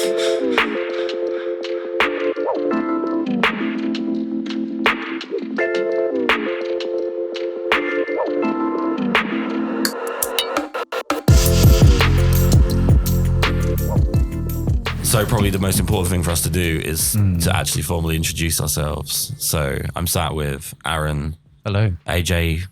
So probably the most important thing for us to do is to actually formally introduce ourselves. So I'm sat with Aaron. Hello. AJ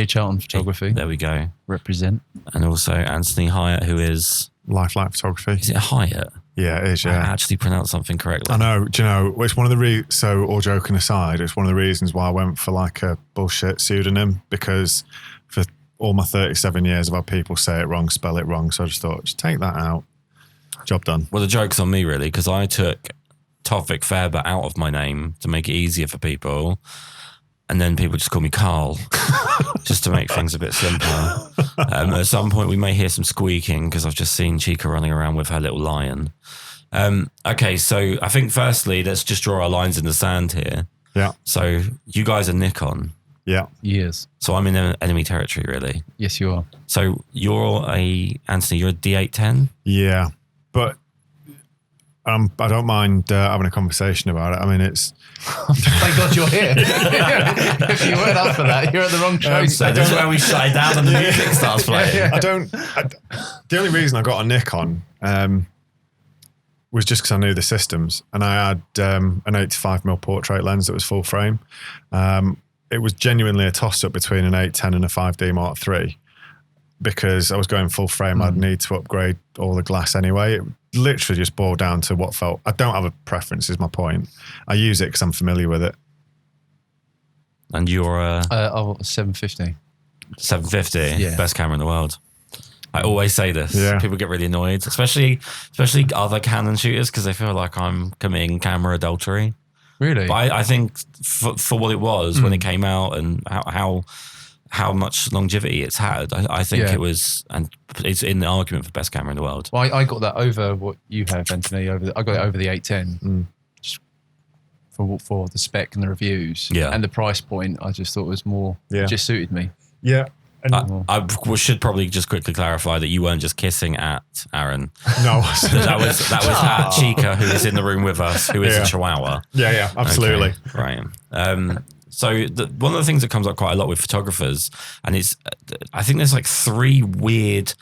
Charlton Photography. There we go. Represent. And also Anthony Highet, who is... Lifelike Photography. Is it Highet? Yeah, it is, yeah. I actually pronounced something correctly. I know. Do you know, it's one of the so all joking aside, it's one of the reasons why I went for like a bullshit pseudonym, because for all my 37 years I've had people say it wrong, spell it wrong. So I just thought, just take that out. Job done. Well, the joke's on me, really, because I took Tofik Fairber out of my name to make it easier for people. And then people just call me Karl, just to make things a bit simpler. At some point, we may hear some squeaking because I've just seen Chica running around with her little lion. Okay, so I think firstly, let's just draw our lines in the sand here. Yeah. So you guys are Nikon. Yeah. Yes. So I'm in enemy territory, really. Yes, you are. So Anthony, you're a D810? Yeah. But I don't mind having a conversation about it. I mean, it's... Thank God you're here. If you weren't up for that, you're at the wrong show. So this is where we shut down and the music starts playing. The only reason I got a Nikon was just because I knew the systems. And I had an 85mm portrait lens that was full frame. It was genuinely a toss-up between an 810 and a 5D Mark III. Because I was going full frame, I'd need to upgrade all the glass anyway. It literally just boiled down to what felt... I don't have a preference, is my point. I use it because I'm familiar with it. And you're a... 750. 750, yeah. Best camera in the world. I always say this. Yeah. People get really annoyed, especially other Canon shooters, because they feel like I'm committing camera adultery. Really? But I think for what it was when it came out and how much longevity it's had, I think it was, and it's in the argument for best camera in the world. Well, I got that over what you have, Anthony. I got it over the 810, just for the spec and the reviews, and the price point. I just thought was more, just suited me. Yeah. I should probably just quickly clarify that you weren't just kissing at Aaron. No, that was at Chica, who is in the room with us, who is a Chihuahua. Yeah, absolutely. Okay, right. So one of the things that comes up quite a lot with photographers, and I think there's like three weird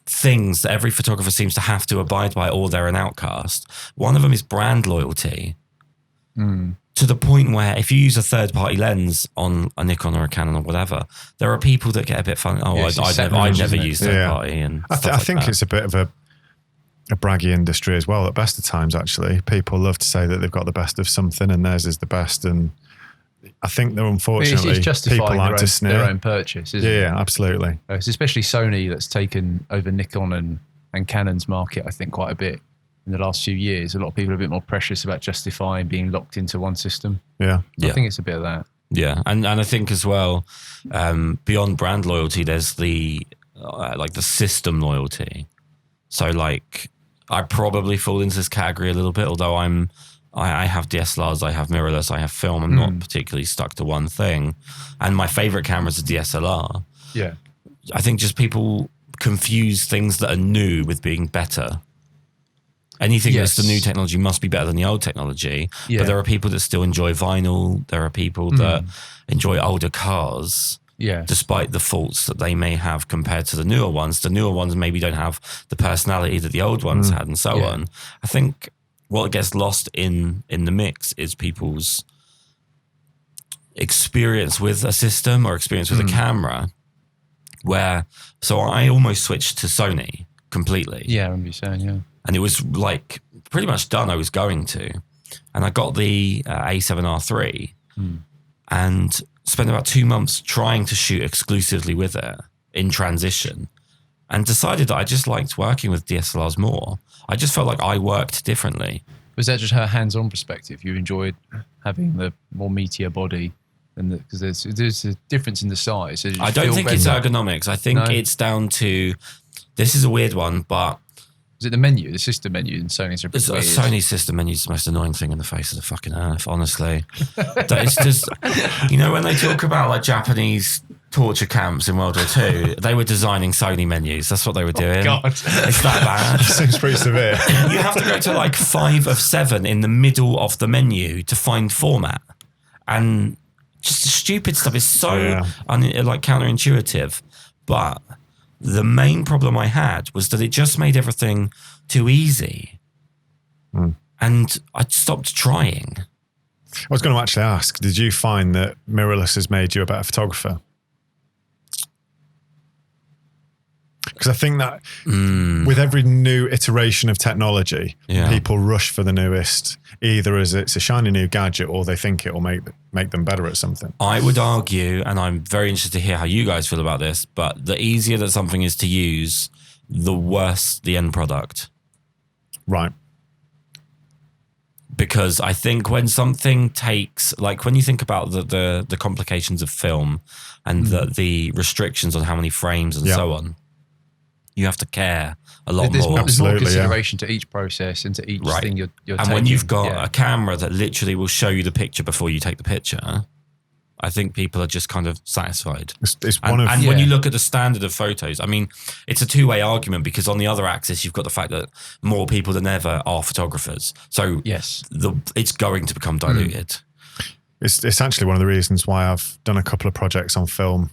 things that every photographer seems to have to abide by, or they're an outcast. One of them is brand loyalty. To the point where if you use a third-party lens on a Nikon or a Canon or whatever, there are people that get a bit funny. Oh, I'd never use third-party. And I think it's a bit of a braggy industry as well at best of times, actually. People love to say that they've got the best of something and theirs is the best. And I think that unfortunately it's justifying people like to sneer. Their own purchase, isn't it? Yeah, absolutely. It's especially Sony that's taken over Nikon and Canon's market, I think, quite a bit. In the last few years, a lot of people are a bit more precious about justifying being locked into one system. Yeah. I think it's a bit of that. Yeah, and I think as well, beyond brand loyalty, there's the the system loyalty. So like, I probably fall into this category a little bit, although I have DSLRs, I have mirrorless, I have film. I'm not particularly stuck to one thing, and my favorite camera is a DSLR. Yeah, I think just people confuse things that are new with being better. Anything that's the new technology must be better than the old technology. But there are people that still enjoy vinyl. There are people that enjoy older cars, despite the faults that they may have compared to the newer ones. The newer ones maybe don't have the personality that the old ones had, and so on. I think what gets lost in the mix is people's experience with a system or experience with a camera. So I almost switched to Sony completely. Yeah, I remember you saying, And it was like pretty much done. I was going to, and I got the A7R3 and spent about 2 months trying to shoot exclusively with it in transition, and decided that I just liked working with DSLRs more. I just felt like I worked differently. Was that just her hands-on perspective? You enjoyed having the more meatier body, because there's a difference in the size. I don't think it's ergonomics. I think it's down to, this is a weird one, but is it the menu, the system menu in Sony's? Sony's system menu is the most annoying thing on the face of the fucking earth, honestly. It's just, when they talk about like Japanese torture camps in World War II, they were designing Sony menus. That's what they were doing. God. It's that bad. Seems pretty severe. You have to go to like 5 of 7 in the middle of the menu to find format. And just stupid stuff is so like counterintuitive. But the main problem I had was that it just made everything too easy. And I stopped trying. I was going to actually ask, did you find that mirrorless has made you a better photographer? Because I think that with every new iteration of technology, people rush for the newest, either as it's a shiny new gadget or they think it will make them better at something. I would argue, and I'm very interested to hear how you guys feel about this, but the easier that something is to use, the worse the end product. Right. Because I think when something takes, like when you think about the complications of film and the restrictions on how many frames and so on, you have to care a lot more. There's more consideration to each process and to each thing you're taking. And when you've got a camera that literally will show you the picture before you take the picture, I think people are just kind of satisfied. And when you look at the standard of photos, I mean, it's a two-way argument because on the other axis, you've got the fact that more people than ever are photographers. So it's going to become diluted. It's actually one of the reasons why I've done a couple of projects on film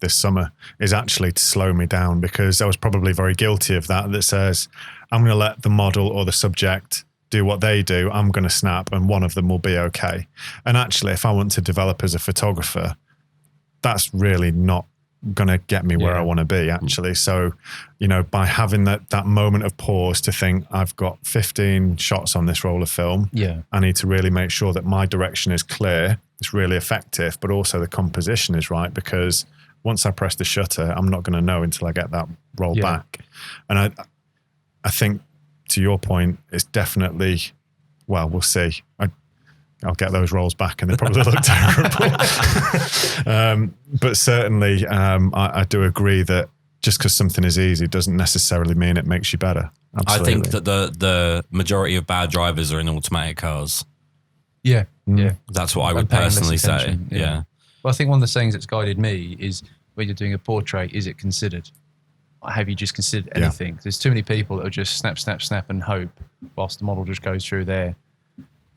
this summer is actually to slow me down, because I was probably very guilty of that says, I'm going to let the model or the subject do what they do, I'm going to snap and one of them will be okay. And actually, if I want to develop as a photographer, that's really not going to get me where I want to be, actually. So, by having that moment of pause to think, I've got 15 shots on this roll of film. I need to really make sure that my direction is clear, it's really effective, but also the composition is right, because once I press the shutter, I'm not going to know until I get that roll back. And I think, to your point, it's definitely, well, we'll see. I'll get those rolls back and they probably look terrible. But certainly, I do agree that just because something is easy doesn't necessarily mean it makes you better. Absolutely. I think that the majority of bad drivers are in automatic cars. Yeah. That's what I would personally say. Yeah. Well, I think one of the things that's guided me is when you're doing a portrait, is it considered? Have you just considered anything? There's too many people that will just snap and hope whilst the model just goes through their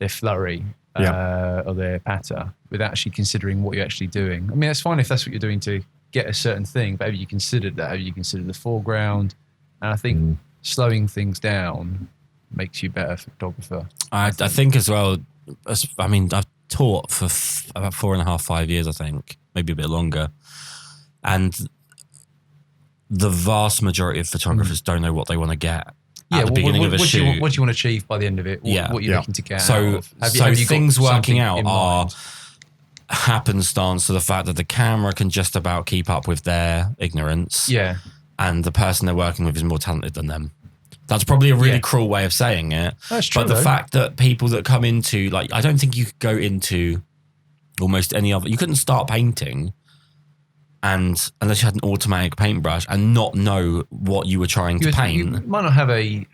flurry or their patter without actually considering what you're actually doing. I mean, it's fine if that's what you're doing to get a certain thing, but have you considered that? Have you considered the foreground? And I think slowing things down makes you a better photographer. I think as well, I mean, I've taught for about 4.5, 5 years, I think, maybe a bit longer. And the vast majority of photographers don't know what they want to get at the beginning of a shoot. What do you want to achieve by the end of it? What you're looking to get so, out of? Have you things working out are happenstance to the fact that the camera can just about keep up with their ignorance. Yeah. And the person they're working with is more talented than them. That's probably a really cruel way of saying it. That's true. But the fact that people that come into, like, I don't think you could go into almost any other, you couldn't start painting and unless you had an automatic paintbrush and not know what you were trying to paint. You might not have a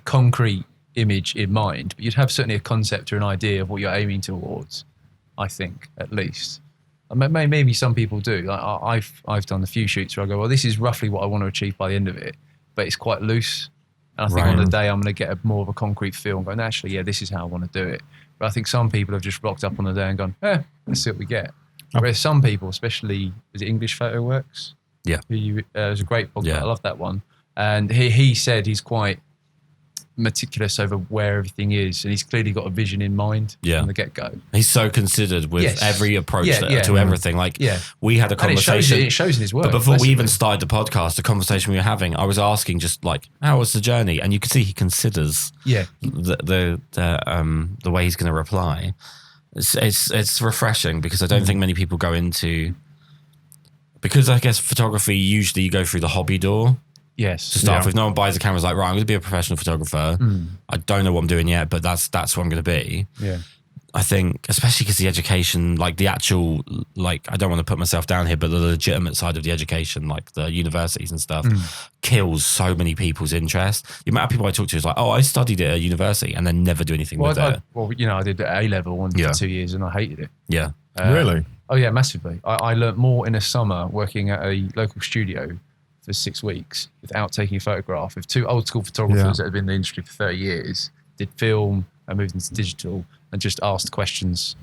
concrete image in mind, but you'd have certainly a concept or an idea of what you're aiming towards, I think, at least. Maybe some people do. Like I've done a few shoots where I go, well, this is roughly what I want to achieve by the end of it, but it's quite loose. And I think on the day I'm going to get more of a concrete feel and going, actually, this is how I want to do it. But I think some people have just rocked up on the day and gone, let's see what we get. Whereas some people, especially, is it English Photo Works? Yeah. It was a great podcast. I love that one. And he said he's quite meticulous over where everything is, and he's clearly got a vision in mind from the get-go. He's so considered with every approach to everything. Like we had a conversation. And it shows in his work. But before we even started the podcast, the conversation we were having, I was asking just like, how was the journey? And you could see he considers the way he's going to reply. It's refreshing because I don't think many people go into, because I guess photography, usually you go through the hobby door. Yes. To start with, no one buys a camera. It's like, right, I'm going to be a professional photographer. I don't know what I'm doing yet, but that's what I'm going to be. Yeah. I think, especially because the education, like the actual, like, I don't want to put myself down here, but the legitimate side of the education, like the universities and stuff, kills so many people's interest. The amount of people I talk to is like, oh, I studied at a university and then never do anything with it. I did A-level for 2 years and I hated it. Yeah. Really? Oh yeah, massively. I learnt more in a summer working at a local studio for 6 weeks without taking a photograph with 2 old school photographers that had been in the industry for 30 years, did film and moved into digital and just asked questions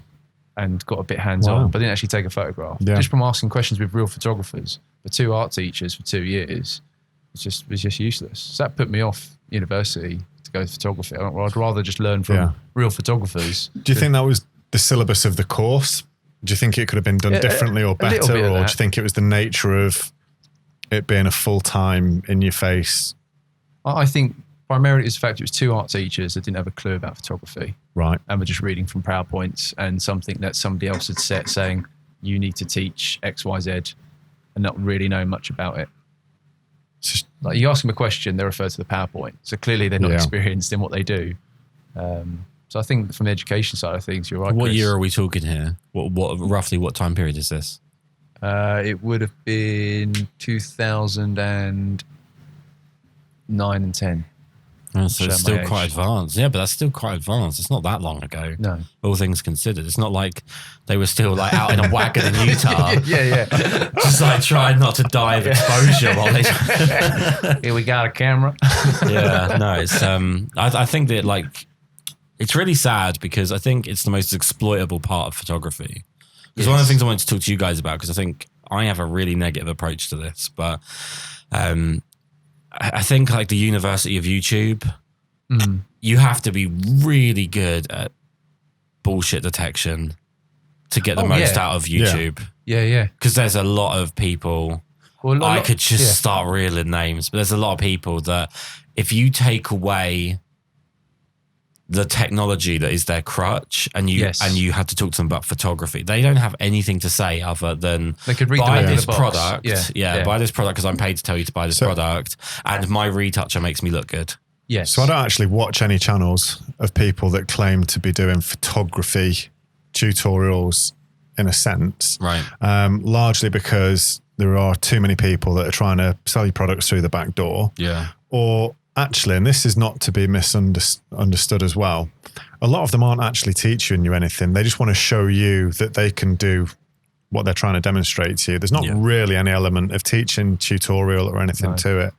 and got a bit hands-on, but didn't actually take a photograph. Just from asking questions with real photographers for 2 art teachers for 2 years, it was just useless. So that put me off university to go to photography. I'd rather just learn from real photographers. Do you think that was the syllabus of the course? Do you think it could have been done differently or better? Or do you think it was the nature of it being a full-time, in-your-face? I think primarily it's the fact it was 2 art teachers that didn't have a clue about photography. Right. And were just reading from PowerPoints and something that somebody else had set saying, you need to teach X, Y, Z, and not really know much about it. Like you ask them a question, they refer to the PowerPoint. So clearly they're not experienced in what they do. So I think from the education side of things, you're right. What Kris. year are we talking here? Roughly what time period is this? It would have been 2009 and 10. Oh, so it's still quite advanced. Yeah, but that's still quite advanced. It's not that long ago. No. All things considered. It's not like they were still like out in a wagon in Utah. Just like trying not to die of exposure while they... Here we got a camera. No, it's I think that like it's really sad because I think it's the most exploitable part of photography. It's one of the things I wanted to talk to you guys about because I think I have a really negative approach to this, but I think like the university of YouTube, you have to be really good at bullshit detection to get the most out of YouTube. Yeah. Because there's a lot of people, I could just start reeling names, but there's a lot of people that if you take away the technology that is their crutch and you have to talk to them about photography, they don't have anything to say other than they could read buy this the product. Buy this product because I'm paid to tell you to buy this product and my retoucher makes me look good. Yes. So I don't actually watch any channels of people that claim to be doing photography tutorials in a sense. Right. Largely because there are too many people that are trying to sell you products through the back door. Yeah. Or actually, and this is not to be misunderstood as well, a lot of them aren't actually teaching you anything. They just want to show you that they can do what they're trying to demonstrate to you. There's not really any element of teaching, tutorial or anything to it.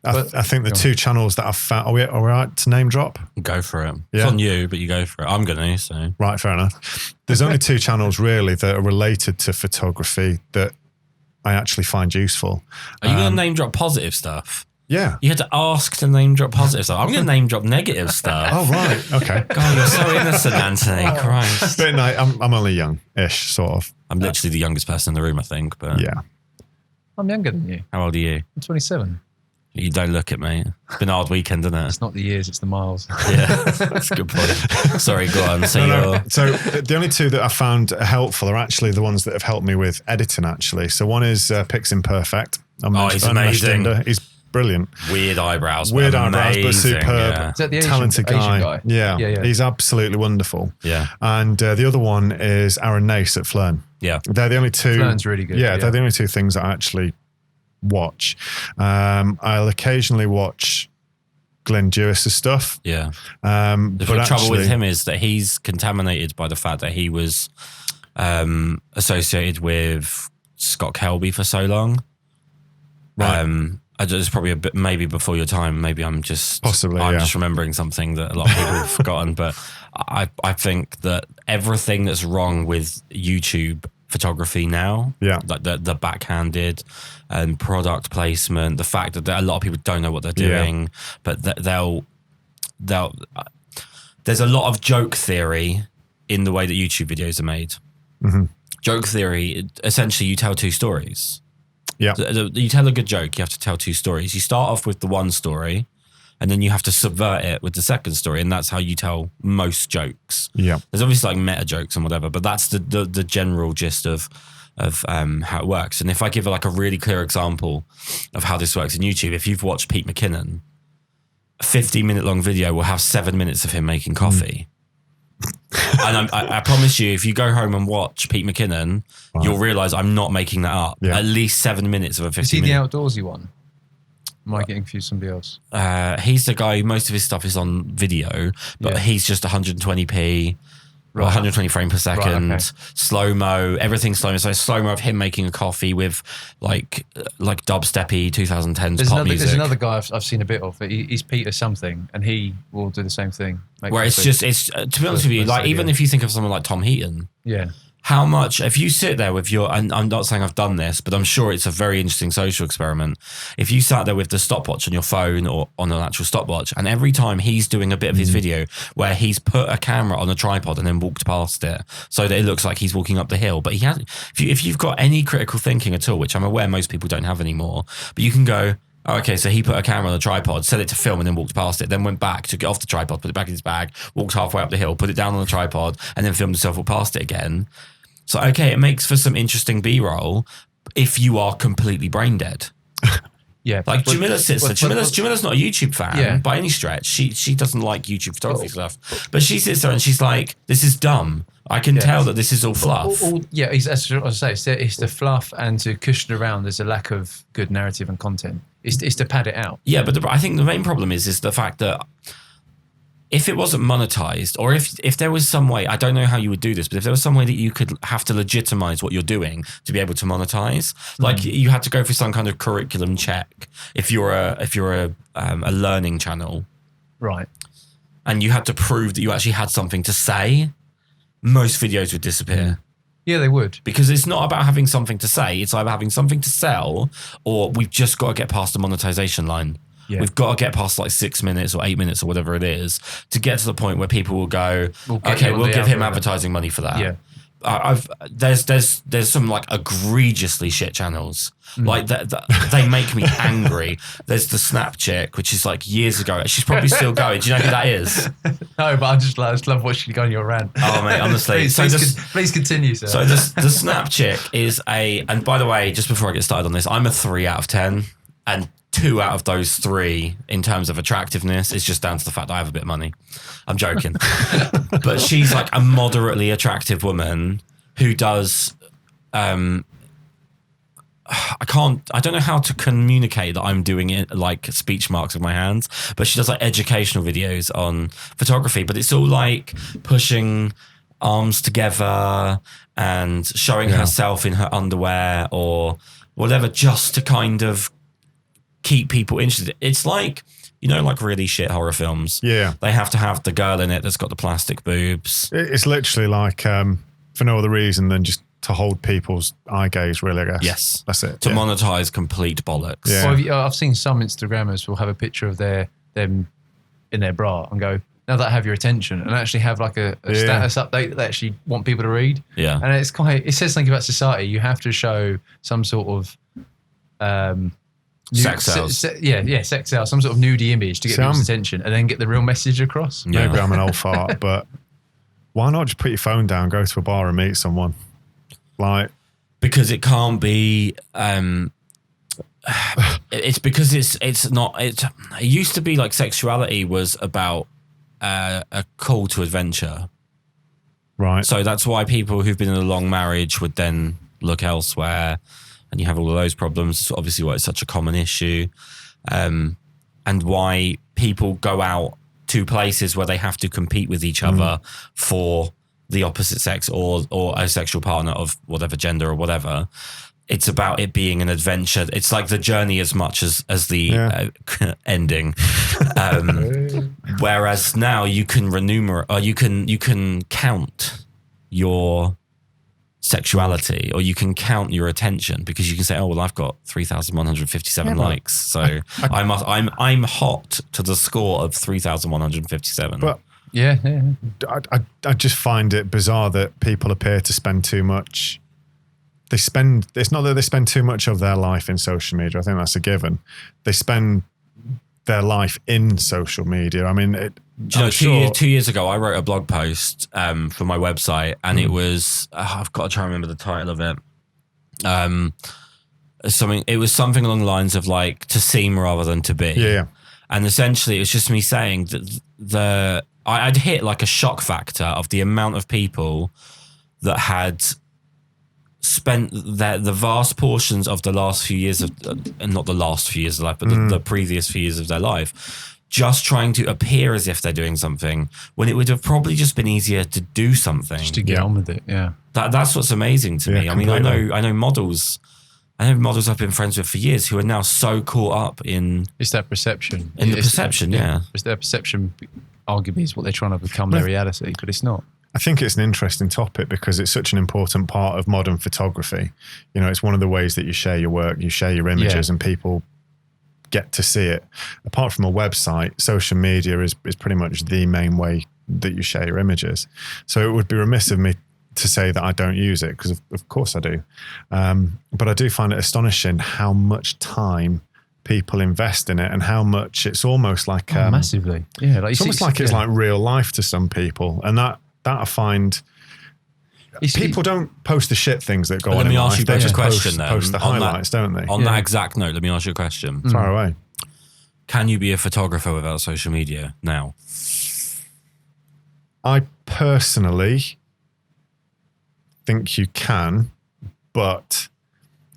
I think the 2 channels that I've found, are we all right to name drop? Go for it. Yeah. It's on you, but you go for it. I'm going to, so. Right, fair enough. There's only 2 channels really that are related to photography that I actually find useful. Are you going to name drop positive stuff? Yeah. You had to ask to name drop positive stuff. I'm going to name drop negative stuff. Oh, right. Okay. God, you're so innocent, Anthony. Christ. But no, I'm only young-ish, sort of. I'm literally the youngest person in the room, I think. But yeah. I'm younger than you. How old are you? I'm 27. You don't look it, mate. It's been a hard weekend, isn't it? It's not the years, it's the miles. Yeah, that's a good point. Sorry, go on. So the only 2 that I found helpful are actually the ones that have helped me with editing, actually. So one is Piximperfect. He's amazing. He's brilliant. Weird eyebrows, but superb. Yeah. Is that the talented guy? Yeah. He's absolutely wonderful. Yeah. And the other one is Aaron Nace at Flern. Yeah. They're the only 2. Flern's really good. Yeah, they're the only 2 things that I actually watch. I'll occasionally watch Glenn Dewis's stuff. Yeah. The trouble with him is that he's contaminated by the fact that he was associated with Scott Kelby for so long. Right. It's probably a bit maybe before your time. Maybe I'm just just remembering something that a lot of people have forgotten. But I think that everything that's wrong with YouTube photography now, like the backhanded and product placement, the fact that a lot of people don't know what they're doing, but they'll there's a lot of joke theory in the way that YouTube videos are made. Mm-hmm. Joke theory, essentially, you tell 2 stories. Yeah, you tell a good joke, you have to tell 2 stories. You start off with the one story, and then you have to subvert it with the second story, and that's how you tell most jokes. Yeah, there's obviously like meta jokes and whatever, but that's the general gist of how it works. And if I give like a really clear example of how this works in YouTube, if you've watched Pete McKinnon, a 50-minute long video will have 7 minutes of him making coffee. And I promise you, if you go home and watch Pete McKinnon, you'll realise I'm not making that up. Yeah. At least 7 minutes of a 50-minute. Is he the outdoorsy one? Am I getting confused with somebody else? He's the guy, most of his stuff is on video, but he's just 120p. Right. 120 frames per second, okay. slow-mo, everything slow-mo. So slow-mo of him making a coffee with like dubsteppy 2010s pop music. There's another guy I've seen a bit of. He's Peter something, and he will do the same thing. Where it's to be honest with you, like even if you think of someone like Tom Heaton. Yeah. How much, if you sit there with your, and I'm not saying I've done this, but I'm sure it's a very interesting social experiment. If you sat there with the stopwatch on your phone or on an actual stopwatch, and every time he's doing a bit of his video where he's put a camera on a tripod and then walked past it so that it looks like he's walking up the hill. But he has, if you've got any critical thinking at all, which I'm aware most people don't have anymore, but you can go, oh, okay, so he put a camera on a tripod, set it to film, and then walked past it, then went back, took it off the tripod, put it back in his bag, walked halfway up the hill, put it down on the tripod, and then filmed himself walk past it again. So, okay, it makes for some interesting B-roll if you are completely brain dead. Yeah. Like Jamila sits there. Jamila's not a YouTube fan by any stretch. She doesn't like YouTube photography stuff. But she sits there and she's like, this is dumb. I can tell that this is all fluff. That's what I say. It's the fluff, and to cushion around, there's a lack of good narrative and content. It's to pad it out. Yeah, but I think the main problem is the fact that if it wasn't monetized, or if there was some way, I don't know how you would do this, but if there was some way that you could have to legitimize what you're doing to be able to monetize, like you had to go through some kind of curriculum check if you're a learning channel, right? And you had to prove that you actually had something to say, most videos would disappear. Yeah, they would. Because it's not about having something to say, it's either having something to sell, or we've just got to get past the monetization line. Yeah. We've got to get past like 6 minutes or 8 minutes or whatever it is to get to the point where people will go, we'll give him advertising money for that. Yeah. There's some like egregiously shit channels. Like they make me angry. There's the Snap chick, which is like years ago. She's probably still going. Do you know who that is? No, but I just love watching you go on your rant. Oh mate, honestly. Please continue, sir. So the Snap chick is and by the way, just before I get started on this, I'm a 3 out of 10, and 2 out of those 3 in terms of attractiveness is just down to the fact that I have a bit of money. I'm joking. But she's like a moderately attractive woman who does, I don't know how to communicate that I'm doing it like speech marks with my hands, but she does like educational videos on photography, but it's all like pushing arms together and showing herself in her underwear or whatever, just to kind of keep people interested. It's like, you know, like really shit horror films. Yeah. They have to have the girl in it that's got the plastic boobs. It's literally like, for no other reason than just to hold people's eye gaze, really, I guess. Yes. That's it. To monetize complete bollocks. Yeah. Well, I've seen some Instagrammers will have a picture of them in their bra and go, now that I have your attention, and actually have like a status update that they actually want people to read. Yeah. And it says something about society. You have to show some sort of sex sales. Sex sales, some sort of nudie image to get people's attention and then get the real message across. Yeah. Maybe I'm an old fart, but why not just put your phone down, go to a bar and meet someone? Like, because it can't be, it's because it's not, it used to be like sexuality was about a call to adventure. Right. So that's why people who've been in a long marriage would then look elsewhere. And you have all of those problems. It's obviously why it's such a common issue, and why people go out to places where they have to compete with each other for the opposite sex or a sexual partner of whatever gender or whatever. It's about it being an adventure. It's like the journey as much as the ending. Whereas now you can remunerate, or you can count your sexuality, or you can count your attention, because you can say, oh well, I've got 3,157 likes, so I'm hot to the score of 3,157. But I just find it bizarre that people appear to spend too much. It's not that they spend too much of their life in social media. I think that's a given. They spend their life in social media. I mean, two years ago, I wrote a blog post for my website, and it was I've got to try and remember the title of it. It was something along the lines of like to seem rather than to be. Yeah. And essentially, it was just me saying that I'd hit like a shock factor of the amount of people that had spent the vast portions of the last few years of, and not the last few years of life, but the previous few years of their life, just trying to appear as if they're doing something when it would have probably just been easier to do something. Just to get on with it, yeah. That's what's amazing to me. Completely. I mean, I know models I've been friends with for years who are now so caught up in... It's that perception. The perception, yeah. It's their perception, arguably, is what they're trying to become their reality, but it's not. I think it's an interesting topic because it's such an important part of modern photography. You know, it's one of the ways that you share your work, you share your images, and people get to see it. Apart from a website, social media is pretty much the main way that you share your images. So it would be remiss of me to say that I don't use it, because of course I do. But I do find it astonishing how much time people invest in it and how much it's almost like... massively. Yeah, it's almost like it's like real life to some people. And that I find... People don't post the shit things that go on. Let me ask you a question then. Post the highlights, don't they? On that exact note, let me ask you a question. Fire away. Can you be a photographer without social media now? I personally think you can, but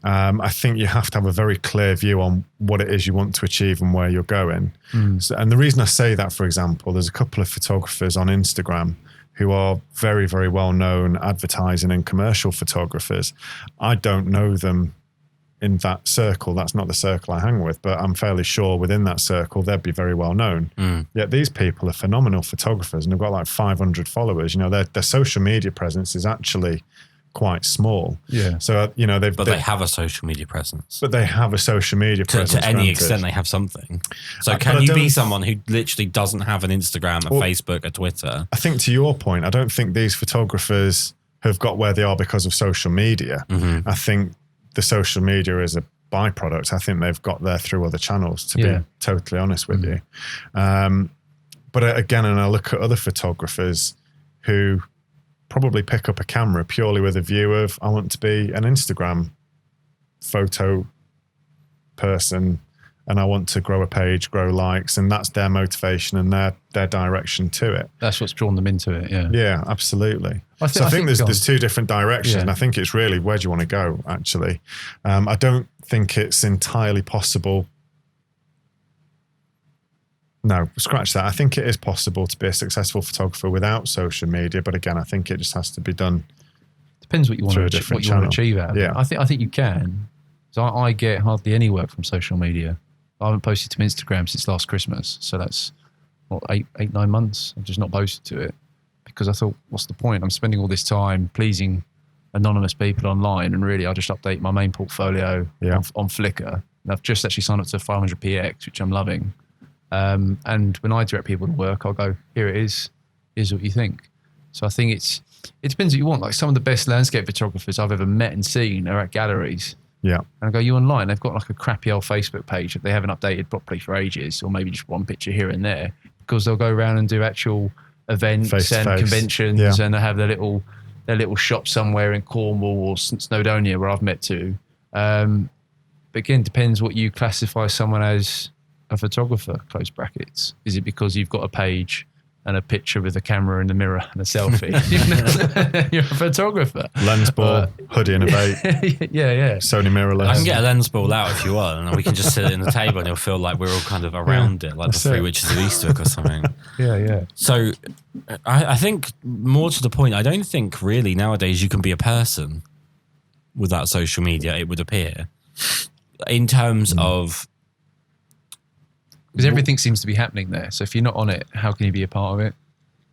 I think you have to have a very clear view on what it is you want to achieve and where you're going. So, and the reason I say that, for example, there's a couple of photographers on Instagram who are very, very well-known advertising and commercial photographers. I don't know them in that circle. That's not the circle I hang with, but I'm fairly sure within that circle, they'd be very well-known. Yet these people are phenomenal photographers and they've got like 500 followers. You know, their social media presence is actually quite small. Yeah. So, you know, they have a social media presence. But they have a social media presence. To any extent, they have something. So can you be someone who literally doesn't have an Instagram, a Facebook, a Twitter? I think to your point, I don't think these photographers have got where they are because of social media. I think the social media is a byproduct. I think they've got there through other channels, to be totally honest with you. But again, and I look at other photographers who probably pick up a camera purely with a view of, I want to be an Instagram photo person and I want to grow a page, grow likes, and that's their motivation and their direction to it. That's what's drawn them into it, yeah. Yeah, absolutely. I think there's two different directions, and I think it's really, where do you want to go, actually? I don't think it's entirely possible. No, scratch that. I think it is possible to be a successful photographer without social media, but again, I think it just has to be done. Depends what you want to achieve out of it. I think you can. So I get hardly any work from social media. I haven't posted to Instagram since last Christmas, so that's what, 9 months. I've just not posted to it because I thought, what's the point? I'm spending all this time pleasing anonymous people online, and really I just update my main portfolio on Flickr. And I've just actually signed up to 500px, which I'm loving. And when I direct people to work, I'll go, here it is. Here's what you think. So I think it depends what you want. Like some of the best landscape photographers I've ever met and seen are at galleries. Yeah. And I go, you online? They've got like a crappy old Facebook page that they haven't updated properly for ages, or maybe just one picture here and there, because they'll go around and do actual events and conventions, and they have their little shop somewhere in Cornwall or Snowdonia where I've met to. But again, depends what you classify someone as a photographer, close brackets. Is it because you've got a page and a picture with a camera and a mirror and a selfie? You're a photographer. Lens ball, hoodie and a bait. Yeah. Sony mirrorless. I can get a lens ball out if you want, and we can just sit at the table and you'll feel like we're all kind of around it, like the Three Witches of Eastwick or something. Yeah. So I think more to the point, I don't think really nowadays you can be a person without social media, it would appear, in terms of... Because everything seems to be happening there. So if you're not on it, how can you be a part of it?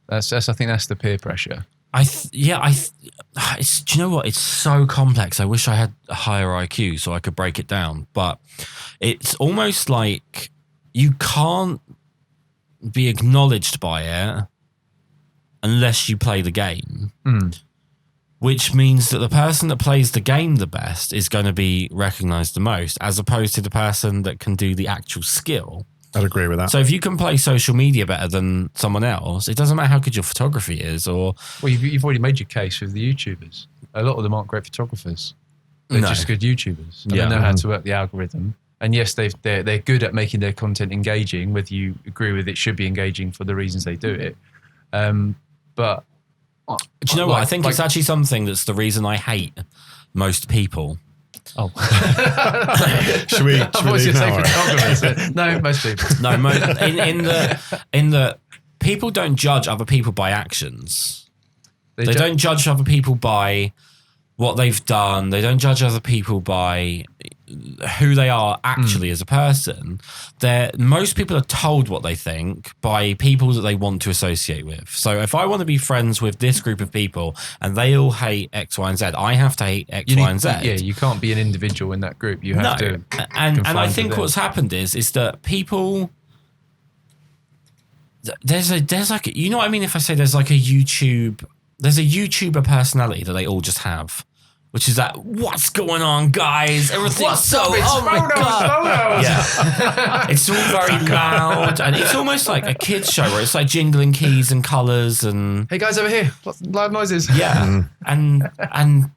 I think that's the peer pressure. Do you know what? It's so complex. I wish I had a higher IQ so I could break it down. But it's almost like you can't be acknowledged by it unless you play the game. Which means that the person that plays the game the best is going to be recognized the most, as opposed to the person that can do the actual skill. I'd agree with that. So if you can play social media better than someone else, it doesn't matter how good your photography is. Well, you've already made your case with the YouTubers. A lot of them aren't great photographers. They're just good YouTubers. And they know how to work the algorithm. And yes, they're good at making their content engaging, whether you agree with it should be engaging for the reasons they do it. But do you know what? I think it's actually something that's the reason I hate most people Oh, should we leave now? No, most people. No, in the people don't judge other people by actions. They don't judge other people by what they've done. They don't judge other people by who they are actually as a person. Most people are told what they think by people that they want to associate with. So if I want to be friends with this group of people and they all hate X, Y, and Z, I have to hate X, Y, and Z. Yeah, you can't be an individual in that group. You have to. And I think what's happened is that people. There's like you know what I mean if I say there's a YouTuber personality that they all just have, which is that what's going on, guys? Everything's oh my god, yeah, it's all very loud and it's almost like a kids show where it's like jingling keys and colours and hey guys over here, loud noises. Yeah, and I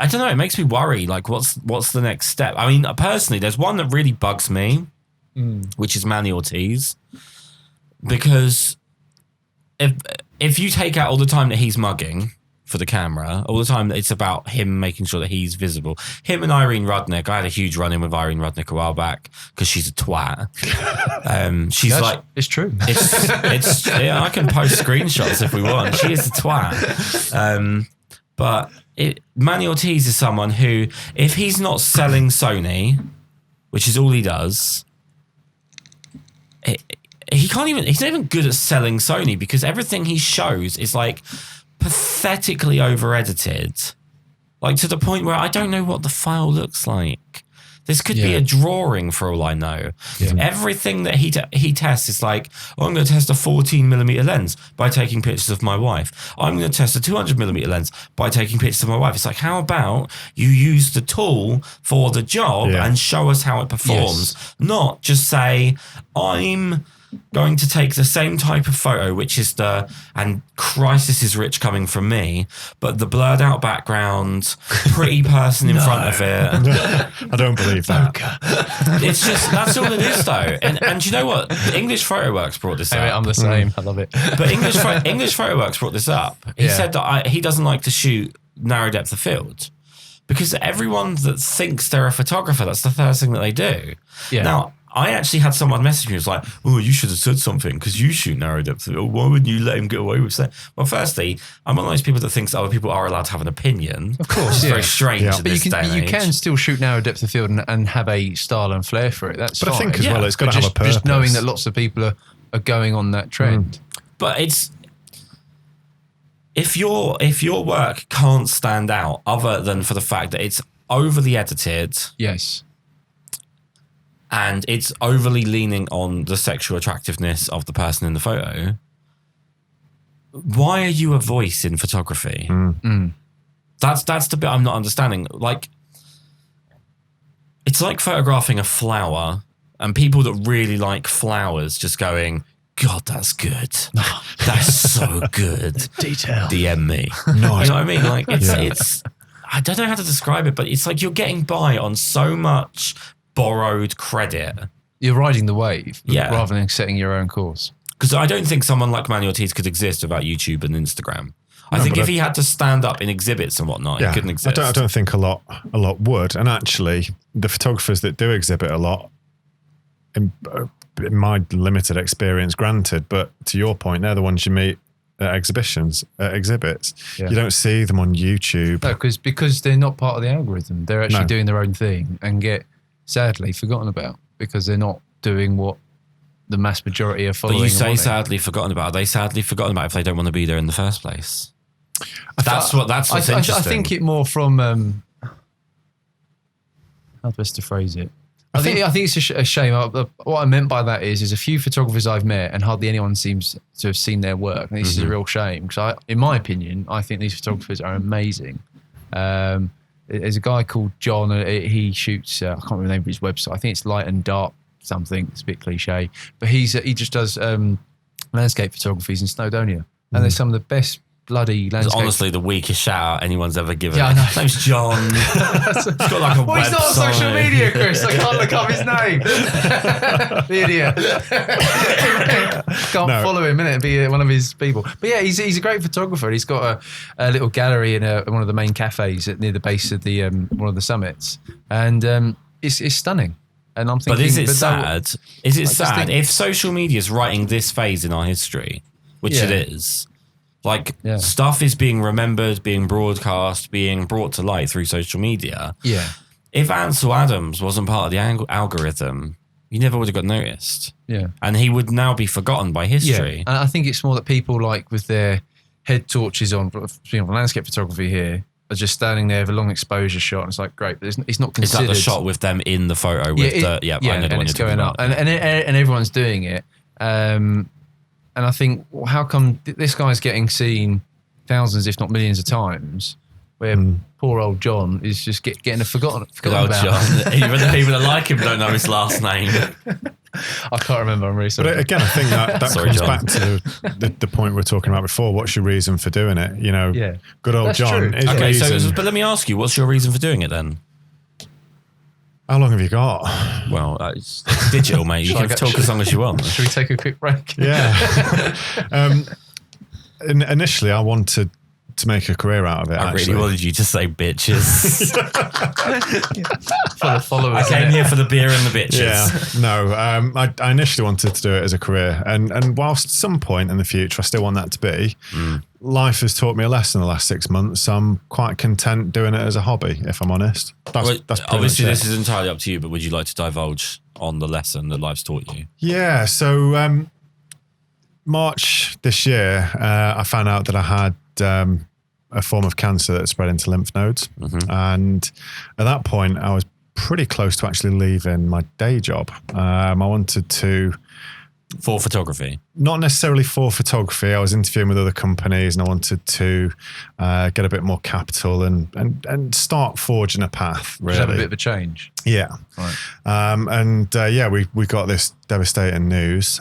don't know, it makes me worry. Like what's the next step? I mean, personally, there's one that really bugs me, which is Manny Ortiz. Because if you take out all the time that he's mugging for the camera, all the time that it's about him making sure that he's visible, him and Irene Rudnick, I had a huge run-in with Irene Rudnick a while back because she's a twat. She's like... It's true. It's yeah, I can post screenshots if we want. She is a twat. But Manny Ortiz is someone who, if he's not selling Sony, which is all he does... he's not even good at selling Sony because everything he shows is like pathetically over edited, like to the point where I don't know what the file looks like. This could be a drawing for all I know. Yeah. Everything that he tests is like, oh, I'm going to test a 14mm lens by taking pictures of my wife. I'm going to test a 200mm lens by taking pictures of my wife. It's like, how about you use the tool for the job and show us how it performs, not just say, I'm going to take the same type of photo, which is and Christ, this is rich coming from me, but the blurred out background, pretty person in front of it. I don't believe that. It's just, that's all it is though. And do you know what? English PhotoWorks brought this up. I'm the same. I love it. But English PhotoWorks brought this up. He said that he doesn't like to shoot narrow depth of field because everyone that thinks they're a photographer, that's the first thing that they do. Yeah. Now, I actually had someone message me who was like, oh, you should have said something because you shoot narrow depth. Why wouldn't you let him get away with that? Well, firstly, I'm one of those people that thinks other people are allowed to have an opinion. Of course, it's very strange in this day and age. You can still shoot narrow depth of field and have a style and flair for it. That's fine. But I think as well, it's got to have a purpose. Just knowing that lots of people are going on that trend. But it's... If your work can't stand out other than for the fact that it's overly edited... Yes. And it's overly leaning on the sexual attractiveness of the person in the photo, why are you a voice in photography? That's the bit I'm not understanding. Like, it's like photographing a flower and people that really like flowers just going, God, that's good. That's so good. Detail. DM me. No, you know what I mean? Like, it's I don't know how to describe it, but it's like you're getting by on so much borrowed credit. You're riding the wave rather than setting your own course. Because I don't think someone like Manny Ortiz could exist without YouTube and Instagram. I think if he had to stand up in exhibits and whatnot, he couldn't exist. I don't think a lot would. And actually, the photographers that do exhibit a lot, in my limited experience, granted, but to your point, they're the ones you meet at exhibits. Yeah. You don't see them on YouTube. No, because they're not part of the algorithm. They're actually doing their own thing and get sadly forgotten about because they're not doing what the mass majority are following. But you say sadly forgotten about. Are they sadly forgotten about if they don't want to be there in the first place? That's what's interesting. I think it more from how best to phrase it. I think it's a shame. What I meant by that is a few photographers I've met and hardly anyone seems to have seen their work. And this is a real shame because in my opinion, I think these photographers are amazing. There's a guy called John. He shoots. I can't remember the name of his website. I think it's Light and Dark something. It's a bit cliche, but he just does landscape photographies in Snowdonia, and they're some of the best bloody landscape. Honestly, the weakest shout out anyone's ever given. Yeah, I know. His name's John. He's got like a well, he's not on website. social media, Kris. I can't look up his name. The idiot. Can't follow him, innit, and be one of his people. But yeah, he's a great photographer. He's got a little gallery in one of the main cafes near the base of the one of the summits, and it's stunning. And I'm thinking, but is it sad? Is it sad think, if social media is writing this phase in our history, which it is? Like stuff is being remembered, being broadcast, being brought to light through social media. Yeah. If Ansel Adams wasn't part of the algorithm, you never would have got noticed. Yeah. And he would now be forgotten by history. Yeah. And I think it's more that people like with their head torches on, landscape photography here, are just standing there with a long exposure shot. And it's like, great, but it's not considered. Is that the shot with them in the photo with I know the one it's you're going talking up. about. And everyone's doing it. And I think, well, how come this guy's getting seen thousands, if not millions of times, where poor old John is just getting forgotten about. John. Even the people that like him don't know his last name. I can't remember. I'm really sorry. But again, I think that Sorry, comes John. back to the point we were talking about before. What's your reason for doing it? You know, good old That's John. true. His Okay, reason, but let me ask you, what's your reason for doing it then? how long have you got? Well, it's digital, mate. You can talk as long as you want. Should we take a quick break? Yeah. Initially, I wanted to make a career out of it. I actually. really wanted you to say bitches. For the followers. I came here for the beer and the bitches. Yeah, no. I initially wanted to do it as a career, and whilst at some point in the future I still want that to be, life has taught me a lesson the last 6 months. So I'm quite content doing it as a hobby, if I'm honest. That's obviously this is entirely up to you, but would you like to divulge on the lesson that life's taught you? Yeah. So March this year, I found out that I had a form of cancer that spread into lymph nodes, and at that point I was pretty close to actually leaving my day job. I wanted to, for photography, not necessarily for photography. I was interviewing with other companies, and I wanted to get a bit more capital and start forging a path. Really, just have a bit of a change. Yeah, right. We got this devastating news.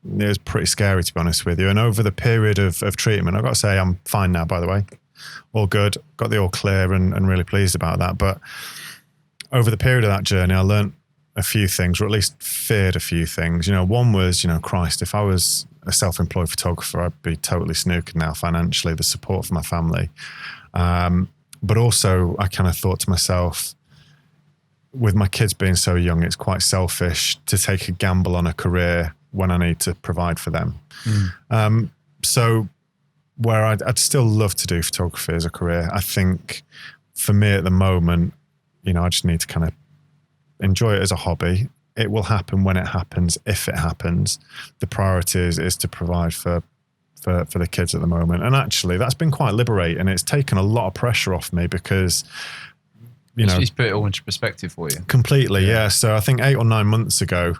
It was pretty scary, to be honest with you. And over the period of treatment, I've got to say I'm fine now, by the way. All good. Got the all clear and really pleased about that. But over the period of that journey, I learned a few things, or at least feared a few things. One was, Christ, if I was a self-employed photographer, I'd be totally snookered now financially, the support for my family. But also I kind of thought to myself, with my kids being so young, it's quite selfish to take a gamble on a career when I need to provide for them. So where I'd still love to do photography as a career, I think for me at the moment, I just need to kind of enjoy it as a hobby. It will happen when it happens, if it happens. The priority is to provide for the kids at the moment. And actually that's been quite liberating. It's taken a lot of pressure off me because He's put it all into perspective for you. Completely, yeah. So I think 8 or 9 months ago,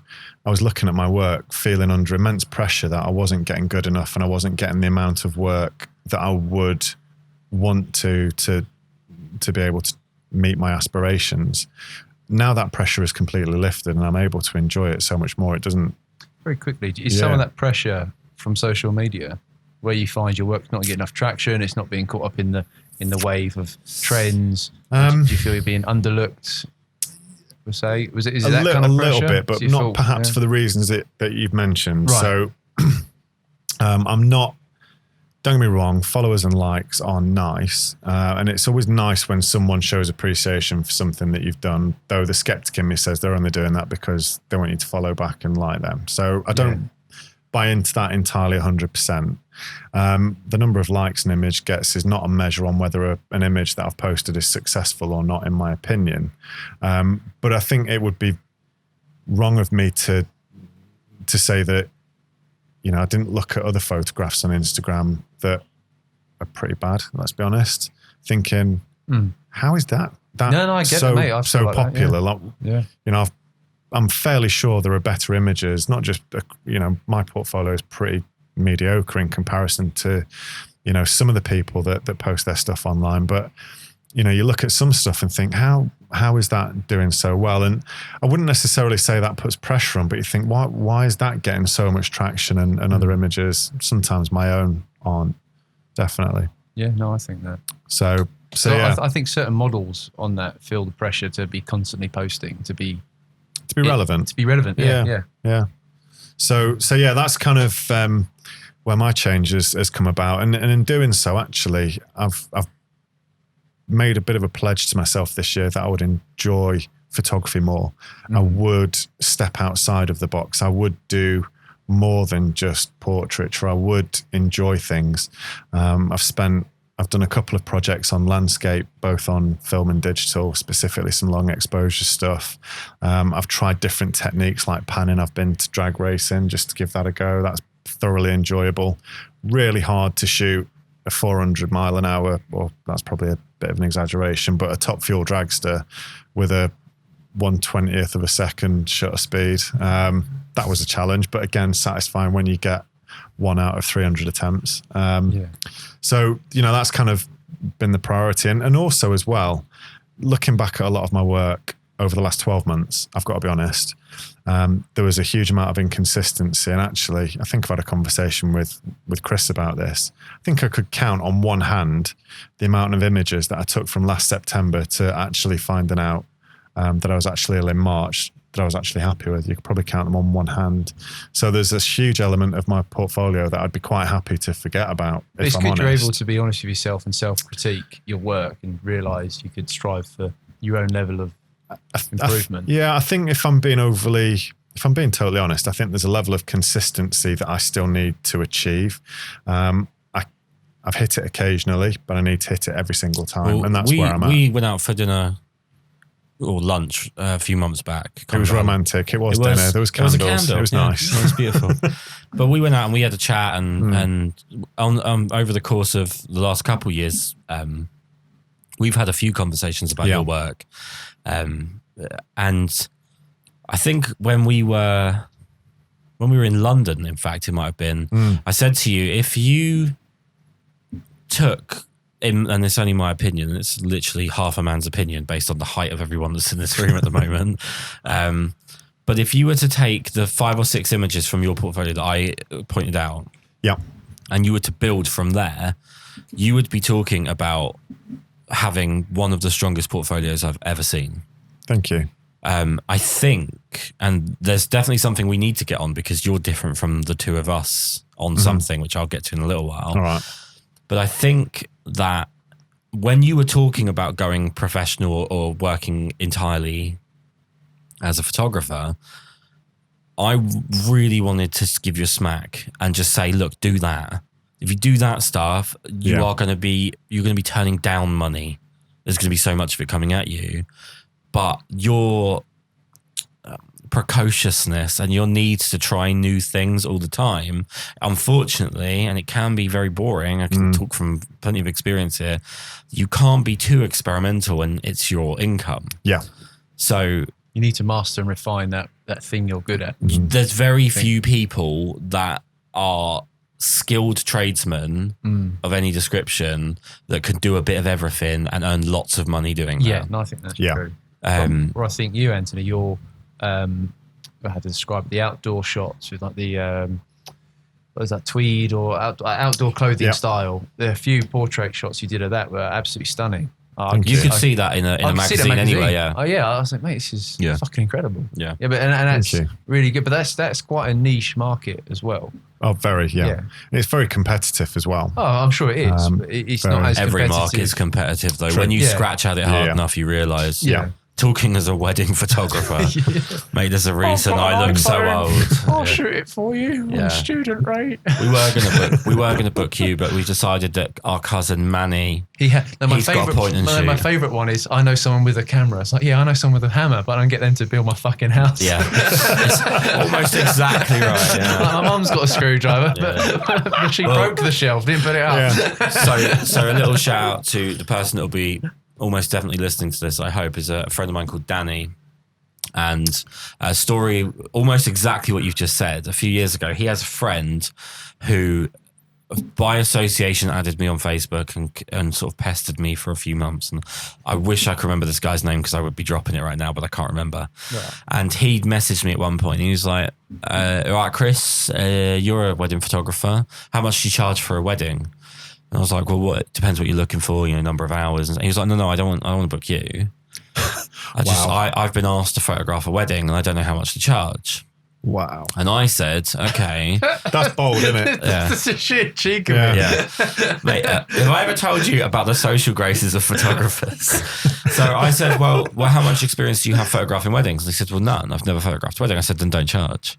I was looking at my work, feeling under immense pressure that I wasn't getting good enough and I wasn't getting the amount of work that I would want to be able to meet my aspirations. Now that pressure is completely lifted and I'm able to enjoy it so much more. It doesn't... Very quickly, is some of that pressure from social media where you find your work's not getting enough traction, it's not being caught up in the wave of trends? Do you feel you're being underlooked, per se? Is it that kind of pressure? A little bit, but not perhaps for the reasons that you've mentioned. Right. So I'm not, don't get me wrong, followers and likes are nice. And it's always nice when someone shows appreciation for something that you've done, though the skeptic in me says they're only doing that because they want you to follow back and like them. So I don't buy into that entirely 100%. The number of likes an image gets is not a measure on whether an image that I've posted is successful or not, in my opinion. But I think it would be wrong of me to say that, I didn't look at other photographs on Instagram that are pretty bad, let's be honest, thinking, how is that I get it, mate. I so like popular? That, yeah. I'm fairly sure there are better images, not just, my portfolio is pretty mediocre in comparison to, some of the people that post their stuff online. But, you look at some stuff and think, how is that doing so well? And I wouldn't necessarily say that puts pressure on, but you think, why is that getting so much traction and other images, sometimes my own, aren't? definitely. Yeah, no, I think that. So yeah. I think certain models on that feel the pressure to be constantly posting, to be relevant. To be relevant, yeah. So yeah, that's kind of where my change has come about, and in doing so, actually, I've made a bit of a pledge to myself this year that I would enjoy photography more. I would step outside of the box. I would do more than just portraiture. I would enjoy things. I've done a couple of projects on landscape, both on film and digital, specifically some long exposure stuff. I've tried different techniques like panning. I've been to drag racing just to give that a go. That's thoroughly enjoyable. Really hard to shoot a 400 mile an hour, or that's probably a bit of an exaggeration, but a top fuel dragster with a 1/20th of a second shutter speed. That was a challenge, but again, satisfying when you get 1 out of 300 attempts. So, that's kind of been the priority. And also as well, looking back at a lot of my work over the last 12 months, I've got to be honest, there was a huge amount of inconsistency. And actually, I think I've had a conversation with Kris about this. I think I could count on one hand the amount of images that I took from last September to actually finding out that I was actually ill in March, that I was actually happy with. You could probably count them on one hand. So there's this huge element of my portfolio that I'd be quite happy to forget about. It's good you're able to be honest with yourself and self-critique your work and realise you could strive for your own level of improvement. I think if I'm being totally honest, I think there's a level of consistency that I still need to achieve. I've hit it occasionally, but I need to hit it every single time. And that's where I'm at. We went out for dinner or lunch a few months back. It was romantic. It was dinner. There was candles. It was nice. It was beautiful. But we went out and we had a chat, and on over the course of the last couple of years, we've had a few conversations about your work. And I think when we were in London, in fact, it might have been, I said to you, if you took, and it's only my opinion, and it's literally half a man's opinion based on the height of everyone that's in this room at the moment. But if you were to take the 5 or 6 images from your portfolio that I pointed out, and you were to build from there, you would be talking about having one of the strongest portfolios I've ever seen. Thank you. I think, and there's definitely something we need to get on because you're different from the two of us on something, which I'll get to in a little while. All right. But I think that when you were talking about going professional or working entirely as a photographer, I really wanted to give you a smack and just say, look, do that. If you do that stuff, you're going to be turning down money. There's going to be so much of it coming at you. But your precociousness and your need to try new things all the time, unfortunately, and it can be very boring, I can talk from plenty of experience here, you can't be too experimental and it's your income. Yeah. So you need to master and refine that thing you're good at. There's very few people that are skilled tradesmen of any description that can do a bit of everything and earn lots of money doing that. Yeah, no, I think that's true. Or I think you, Anthony, you're I had to describe the outdoor shots with like the what is that, tweed or outdoor clothing style. There are a few portrait shots you did of that were absolutely stunning. You could see that in a magazine anyway. Yeah. Oh yeah, I was like, mate, this is fucking incredible. Yeah. Yeah, but and that's really good. But that's quite a niche market as well. Oh, very, And it's very competitive as well. Oh, I'm sure it is. But it's not as every competitive. market is competitive though. True. When you scratch at it hard enough, you realise. Talking as a wedding photographer, mate, there's a reason I look so old. I'll shoot it for you on student rate. We were gonna book you, but we decided that our cousin Manny, he's got a point and shoot. My favourite one is I know someone with a camera. It's like, I know someone with a hammer, but I don't get them to build my fucking house. Yeah, it's almost exactly right. Yeah. Like my mum's got a screwdriver, but she broke the shelf, didn't put it up. Yeah. So a little shout out to the person that'll be almost definitely listening to this, I hope, is a friend of mine called Danny. And a story almost exactly what you've just said. A few years ago, he has a friend who, by association, added me on Facebook and sort of pestered me for a few months. And I wish I could remember this guy's name because I would be dropping it right now, but I can't remember. Yeah. And he'd messaged me at one point. And he was like, all right, Kris, you're a wedding photographer. How much do you charge for a wedding? And I was like, well, what depends what you're looking for, number of hours. And he was like, no, I don't want to book you. I've been asked to photograph a wedding and I don't know how much to charge. Wow. And I said, okay. That's bold, isn't it? Yeah. That's a shit cheek of Yeah. me. Yeah. Mate, have I ever told you about the social graces of photographers? So I said, well, how much experience do you have photographing weddings? And he said, well, none. I've never photographed a wedding. I said, then don't charge.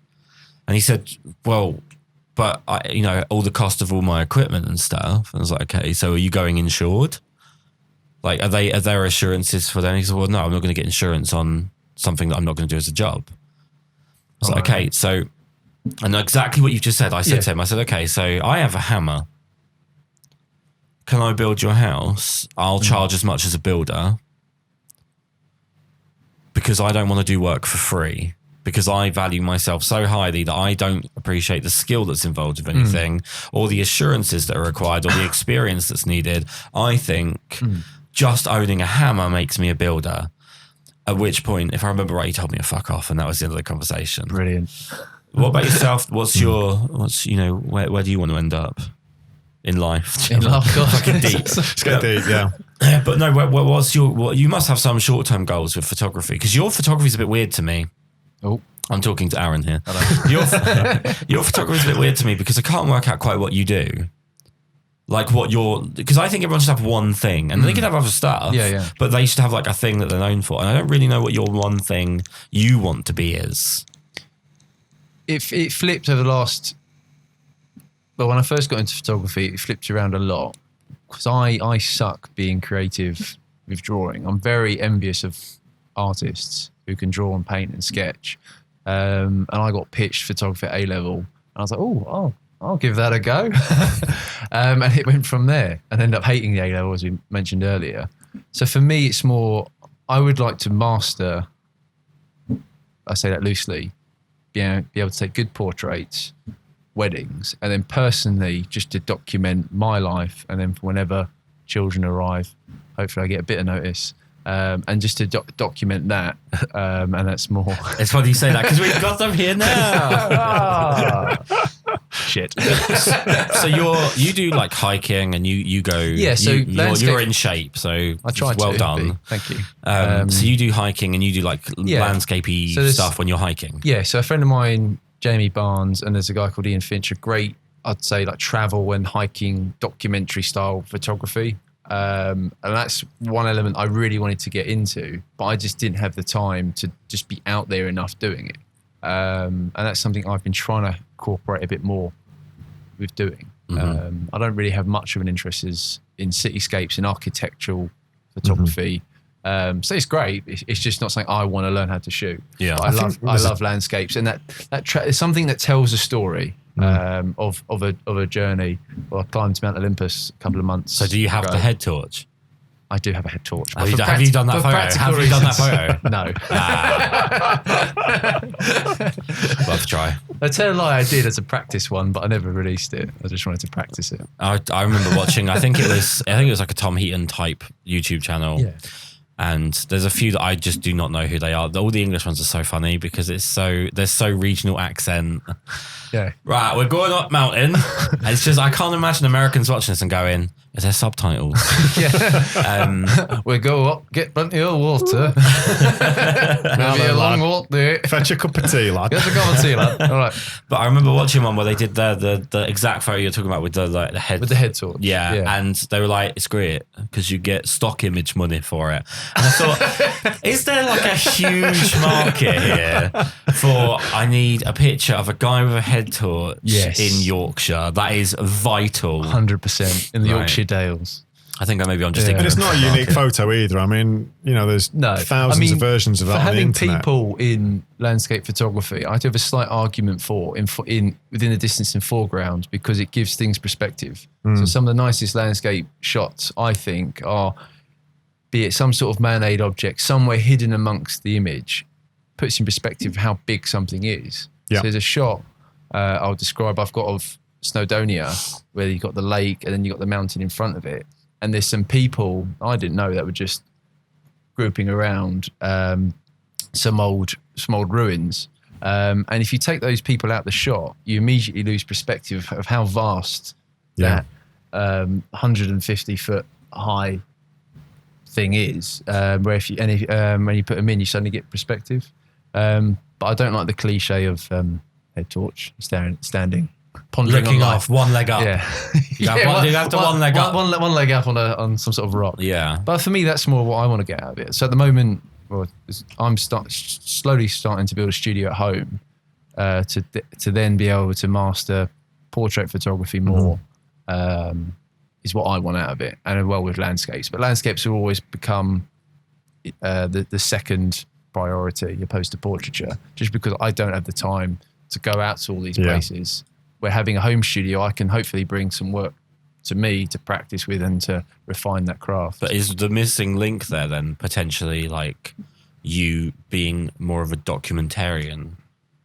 And he said, well, but all the cost of all my equipment and stuff. And I was like, okay, so are you going insured? Like, are there assurances for that? And he said, well, no, I'm not going to get insurance on something that I'm not going to do as a job. I was like, okay, so, and exactly what you've just said, I said to him, I said, okay, so I have a hammer. Can I build your house? I'll charge as much as a builder because I don't want to do work for free, because I value myself so highly that I don't appreciate the skill that's involved with anything or the assurances that are required or the experience that's needed. I think just owning a hammer makes me a builder. At which point, if I remember right, he told me to fuck off, and that was the end of the conversation. Brilliant. What about yourself? Where do you want to end up in life? In life, God. Fucking deep. It's good deep, yeah. But no, you must have some short-term goals with photography, because your photography is a bit weird to me. Oh, I'm talking to Aaron here. Your photography is a bit weird to me because I can't work out quite what you do. Like because I think everyone should have one thing, and they can have other stuff. Yeah. But they should have like a thing that they're known for, and I don't really know what your one thing you want to be is. It flipped over the last. Well, when I first got into photography, it flipped around a lot because I suck being creative with drawing. I'm very envious of artists who can draw and paint and sketch. And I got pitched photography at A-level, and I was like, I'll give that a go. And it went from there, and ended up hating the A-level, as we mentioned earlier. So for me, it's more, I would like to master, I say that loosely, be able to take good portraits, weddings, and then personally just to document my life, and then for whenever children arrive, hopefully I get a bit of notice. And just to document that, and that's more. It's funny you say that because we've got them here now. Shit. So you do like hiking and you go. Yeah. So you're in shape. So I try to. Well done. Thank you. So you do hiking and you do like landscapey stuff when you're hiking. Yeah. So a friend of mine, Jamie Barnes, and there's a guy called Ian Finch, are great. I'd say like travel and hiking documentary style photography. And that's one element I really wanted to get into, but I just didn't have the time to just be out there enough doing it. And that's something I've been trying to incorporate a bit more with doing. I don't really have much of an interest in cityscapes and architectural photography. So it's great. It's just not something I want to learn how to shoot. Yeah, I love landscapes, and that is something that tells a story. Of a journey. Well, I climbed Mount Olympus a couple of months. So do you have the head torch? I do have a head torch. Have you done that photo? Have you done that photo? No. Love to try. I tell a lie, I did as a practice one, but I never released it. I just wanted to practice it. I remember watching. I think it was like a Tom Heaton type YouTube channel. Yeah. And there's a few that I just do not know who they are. All the English ones are so funny because there's so regional accent. Yeah. Right, we're going up mountain. And it's just, I can't imagine Americans watching this and going, is there subtitles? Yeah. We go up, get plenty of water. Maybe a long walk there. Fetch a cup of tea, lad. Get a cup of tea, lad. All right. But I remember watching one where they did the exact photo you're talking about with the head. With the head torch. Yeah. And they were like, it's great because you get stock image money for it. And I thought, is there like a huge market here for I need a picture of a guy with a head torch in Yorkshire? That is vital. 100% in the Yorkshire Dales. I think maybe I'm just thinking. And it's not a unique photo either. I mean, there's thousands of versions of that on the internet. For having people in landscape photography, I do have a slight argument for within the distance and foreground because it gives things perspective. So some of the nicest landscape shots, I think, are be it some sort of man-made object somewhere hidden amongst the image, puts in perspective how big something is. Yeah. So there's a shot I'll describe I've got of Snowdonia where you've got the lake and then you've got the mountain in front of it. And there's some people I didn't know that were just grouping around some old ruins. And if you take those people out the shot, you immediately lose perspective of how vast that 150 foot high thing is, where when you put them in, you suddenly get perspective. But I don't like the cliche of head torch standing, pondering looking on off one leg up. Yeah, You have to one leg up. One leg up on some sort of rock. Yeah, but for me, that's more what I want to get out of it. So at the moment, I'm slowly starting to build a studio at home to then be able to master portrait photography more. Is what I want out of it, and well with landscapes. But landscapes will always become the second priority opposed to portraiture, just because I don't have the time to go out to all these places. Where having a home studio, I can hopefully bring some work to me to practice with and to refine that craft. But is the missing link there then potentially like you being more of a documentarian?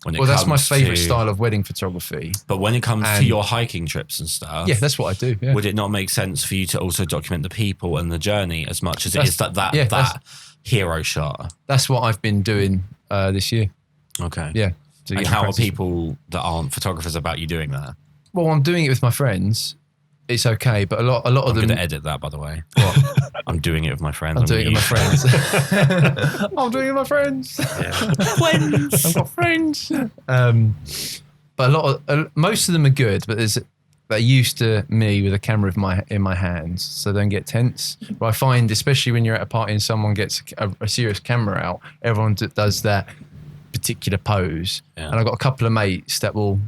That's my favourite style of wedding photography. But when it comes to your hiking trips and stuff, yeah, that's what I do. Yeah. Would it not make sense for you to also document the people and the journey as much as it is that hero shot? That's what I've been doing this year. Okay. Yeah. And how are people that aren't photographers about you doing that? Well, I'm doing it with my friends. It's okay, but a lot of them. I'm going to edit that, by the way. What? I'm doing it with my friends. I'm doing it with my friends. I'm doing it with my friends. Friends. I've got friends. But most of them are good, but they're used to me with a camera in my hands, so they don't get tense. But I find, especially when you're at a party and someone gets a serious camera out, everyone does that particular pose. Yeah. And I've got a couple of mates that will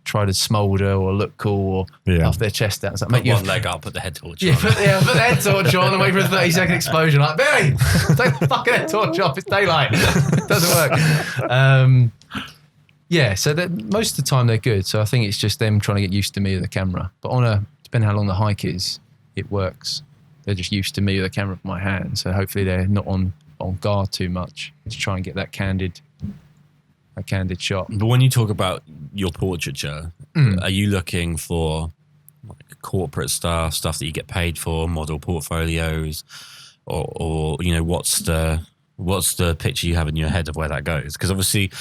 try to smolder or look cool or puff their chest out. It's like, put one leg up, put the head torch on. Put the head torch on and wait for a 30-second explosion. Like, Billy, take the fucking head torch off. It's daylight. It doesn't work. So most of the time they're good. So I think it's just them trying to get used to me with the camera. But depending how long the hike is, it works. They're just used to me with the camera in my hand. So hopefully they're not on guard too much to try and get that candid shot. But when you talk about your portraiture, are you looking for like corporate stuff that you get paid for, model portfolios, or what's the picture you have in your head of where that goes? Because obviously,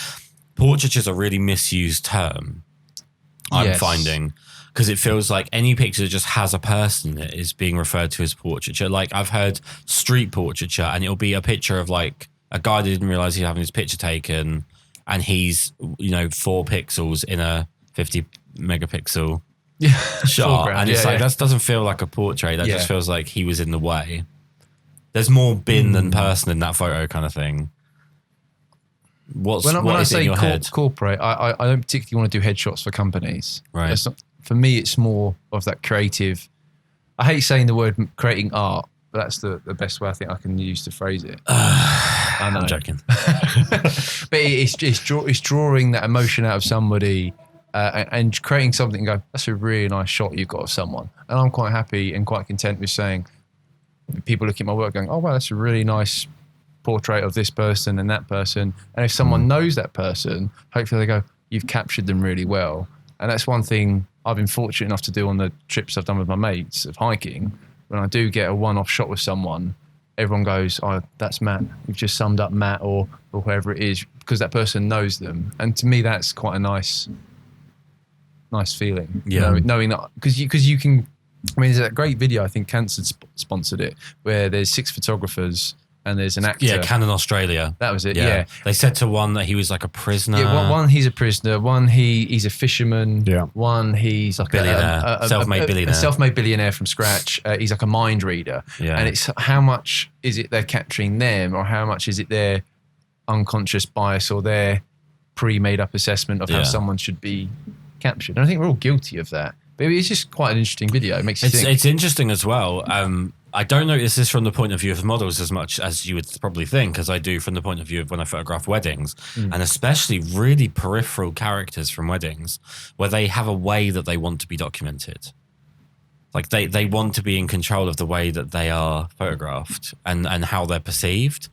portraiture is a really misused term. I'm finding, because it feels like any picture that just has a person in it is being referred to as portraiture. Like I've heard street portraiture, and it'll be a picture of like a guy that didn't realize he's having his picture taken. And he's, 4 pixels in a 50 megapixel shot. And it's that doesn't feel like a portrait. That just feels like he was in the way. There's more bin than person in that photo kind of thing. When I say corporate, I don't particularly want to do headshots for companies. Right. For me, it's more of that creative. I hate saying the word creating art, but that's the best way I think I can use to phrase it. I'm joking. But it's drawing that emotion out of somebody and creating something and go, that's a really nice shot you've got of someone. And I'm quite happy and quite content with saying, people look at my work going, oh, wow, that's a really nice portrait of this person and that person. And if someone knows that person, hopefully they go, you've captured them really well. And that's one thing I've been fortunate enough to do on the trips I've done with my mates of hiking. When I do get a one-off shot with someone, everyone goes, oh, that's Matt. You've just summed up Matt or whoever it is, because that person knows them. And to me, that's quite a nice feeling. Yeah. Knowing that, because you can, there's a great video, I think Cancer sponsored it, where there's 6 photographers and there's an actor. Yeah, Canon Australia. That was it, yeah. They said to one that he was like a prisoner. Yeah, one he's a prisoner, one he's a fisherman, one he's like a self-made billionaire. A self-made billionaire from scratch. He's like a mind reader. Yeah. And it's how much is it they're capturing them, or how much is it their unconscious bias or their pre-made up assessment of how someone should be captured. And I think we're all guilty of that. But it's just quite an interesting video. It makes you think. It's interesting as well. I don't know if this is from the point of view of models as much as you would probably think, as I do from the point of view of when I photograph weddings, and especially really peripheral characters from weddings, where they have a way that they want to be documented. Like they want to be in control of the way that they are photographed and how they're perceived.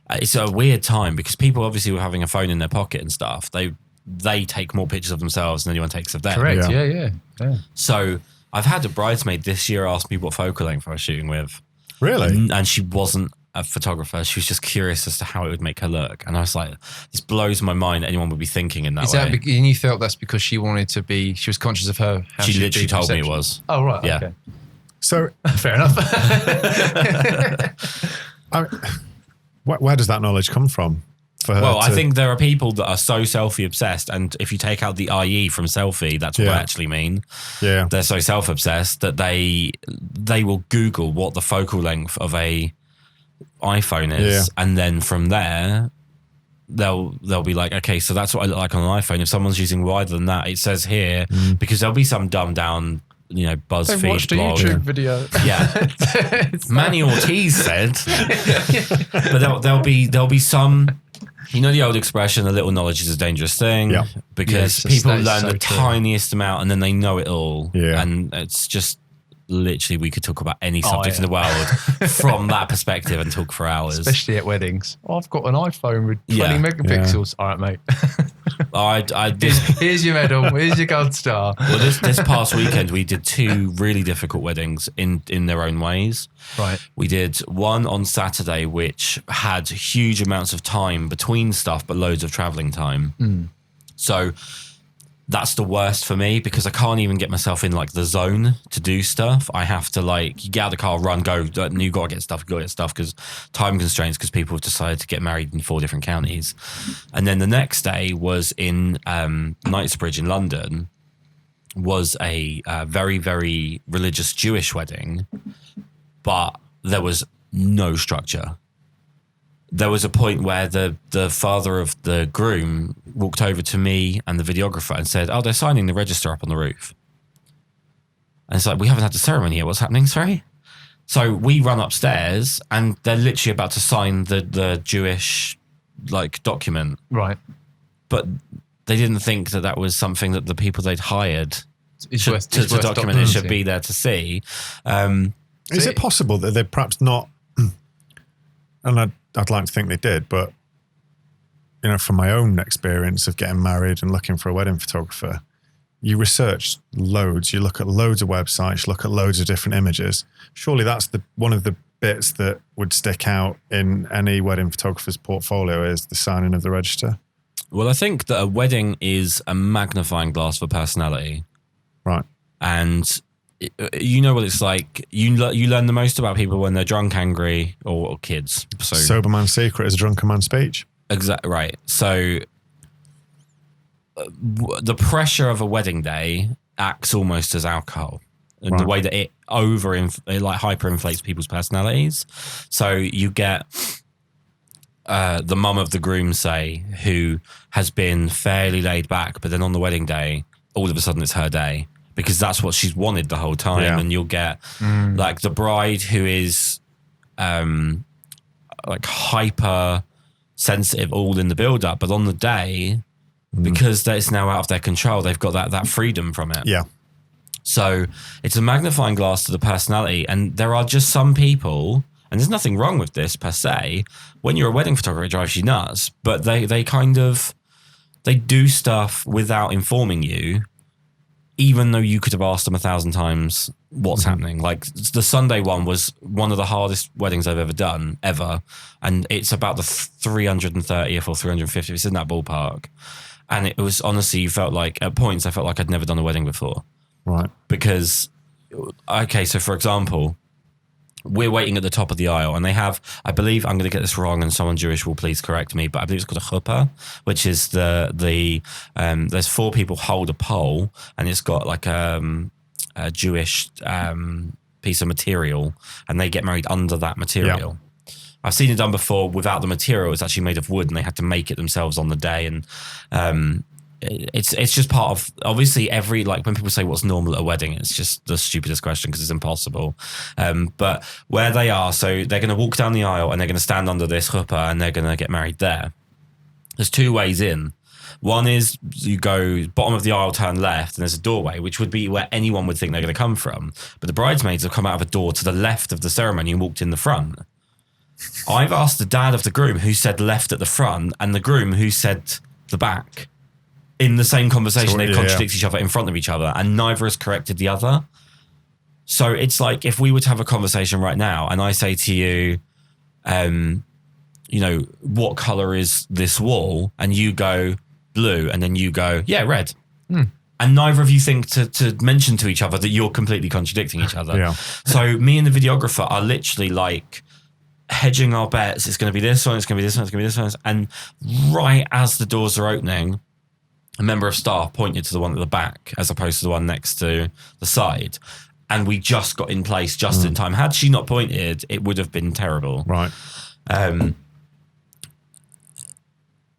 It's a weird time because people obviously were having a phone in their pocket and stuff. They take more pictures of themselves than anyone takes of them. Correct, yeah. So I've had a bridesmaid this year ask me what focal length I was shooting with. Really? And she wasn't a photographer. She was just curious as to how it would make her look. And I was like, this blows my mind anyone would be thinking in that way. And you felt that's because she wanted to be, she was conscious of her. How she literally told me it was. Oh, right. Yeah. Okay. So fair enough. Where does that knowledge come from? Well, I think there are people that are so selfie obsessed, and if you take out the IE from selfie, that's what I actually mean. Yeah, they're so self obsessed that they will Google what the focal length of a iPhone is, and then from there they'll be like, okay, so that's what I look like on an iPhone. If someone's using wider than that, it says here because there'll be some dumbed down, BuzzFeed They watched a blog. YouTube video. Yeah, Manny Ortiz said, but there'll be some. The old expression, a little knowledge is a dangerous thing, because people learn the tiniest amount and then they know it all. Yeah. And it's just literally, we could talk about any subject in the world from that perspective and talk for hours. Especially at weddings. I've got an iPhone with 20 megapixels. All right, mate. Here's your medal. Here's your gold star. Well, this past weekend, we did 2 really difficult weddings in their own ways. Right. We did one on Saturday, which had huge amounts of time between stuff, but loads of traveling time. So that's the worst for me because I can't even get myself in like the zone to do stuff. I have to you get out of the car, run, go. You got to get stuff because time constraints, because people have decided to get married in 4 different counties. And then the next day was in Knightsbridge in London, was a very, very religious Jewish wedding, but there was no structure. There was a point where the father of the groom walked over to me and the videographer and said, "Oh, they're signing the register up on the roof." And it's like, we haven't had the ceremony yet. What's happening? Sorry. So we run upstairs and they're literally about to sign the Jewish document. Right. But they didn't think that was something that the people they'd hired to document it should be there to see. Is it possible that they're perhaps not, and I'd like to think they did, but from my own experience of getting married and looking for a wedding photographer, you research loads, you look at loads of websites, look at loads of different images. Surely that's one of the bits that would stick out in any wedding photographer's portfolio is the signing of the register. Well, I think that a wedding is a magnifying glass for personality. Right. And you know what it's like. You learn the most about people when they're drunk, angry, or kids. So sober man's secret is a drunken man's speech. Exactly right. So the pressure of a wedding day acts almost as alcohol, in the way that it hyperinflates people's personalities. So you get the mum of the groom, say, who has been fairly laid back, but then on the wedding day, all of a sudden it's her day, because that's what she's wanted the whole time. Yeah. And you'll get the bride who is hyper sensitive all in the build up, but on the day, because it's now out of their control, they've got that freedom from it. Yeah. So it's a magnifying glass to the personality. And there are just some people, and there's nothing wrong with this per se, when you're a wedding photographer, it drives you nuts, but they do stuff without informing you, even though you could have asked them 1,000 times what's happening. Like the Sunday one was one of the hardest weddings I've ever done, ever. And it's about the 330th or 350th. It's in that ballpark. And it was honestly, at points, I felt like I'd never done a wedding before. Right. Because, okay, so for example, we're waiting at the top of the aisle and they have, I believe, I'm going to get this wrong and someone Jewish will please correct me, but I believe it's called a chuppah, which is there's 4 people hold a pole and it's got a Jewish piece of material and they get married under that material. Yeah. I've seen it done before without the material. It's actually made of wood and they had to make it themselves on the day. And it's just part of, obviously, when people say what's normal at a wedding, it's just the stupidest question because it's impossible. But where they are, so they're going to walk down the aisle and they're going to stand under this chuppah and they're going to get married there. There's 2 ways in. One is you go bottom of the aisle, turn left, and there's a doorway, which would be where anyone would think they're going to come from. But the bridesmaids have come out of a door to the left of the ceremony and walked in the front. I've asked the dad of the groom who said left at the front and the groom who said the back. In the same conversation, they contradict each other in front of each other, and neither has corrected the other. So it's like if we were to have a conversation right now, and I say to you, you know, what color is this wall? And you go blue, and then you go, yeah, red. And neither of you think to mention to each other that you're completely contradicting each other. Yeah. So me and the videographer are literally like hedging our bets. It's going to be this one, it's going to be this one, it's going to be this one. And right as the doors are opening, a member of staff pointed to the one at the back as opposed to the one next to the side. And we just got in place just in time. Had she not pointed, it would have been terrible. Right.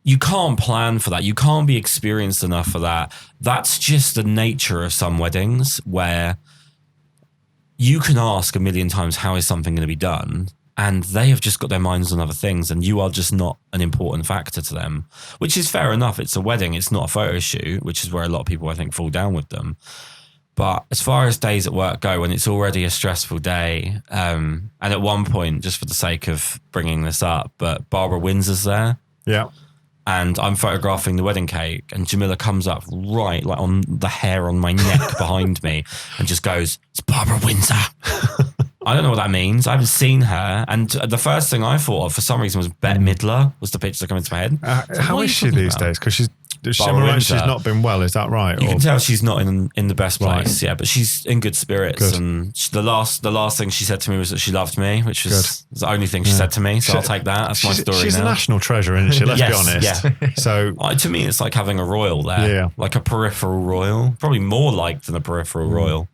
You can't plan for that. You can't be experienced enough for that. That's just the nature of some weddings, where you can ask a million times, how is something going to be done? And they have just got their minds on other things, and you are just not an important factor to them, which is fair enough. It's a wedding. It's not a photo shoot, which is where a lot of people, I think, fall down with them. But as far as days at work go, when it's already a stressful day, and at one point, just for the sake of bringing this up, but Barbara Windsor's there. Yeah. And I'm photographing the wedding cake, and Jamila comes up right like on the hair on my neck behind me and just goes, "It's Barbara Windsor." I don't know what that means. I haven't seen her. And the first thing I thought of for some reason was Bette Midler was the picture that came into my head. How is she these days? Because she's not been well. Is that right? You can tell she's not in the best place. Yeah, but she's in good spirits. Good. And the last thing she said to me was that she loved me, which was the only thing she said to me. So I'll take that. That's my story. She's now. a national treasure, isn't she? Let's be honest. Yeah. So to me, it's like having a royal there, like a peripheral royal, probably more liked than a peripheral royal.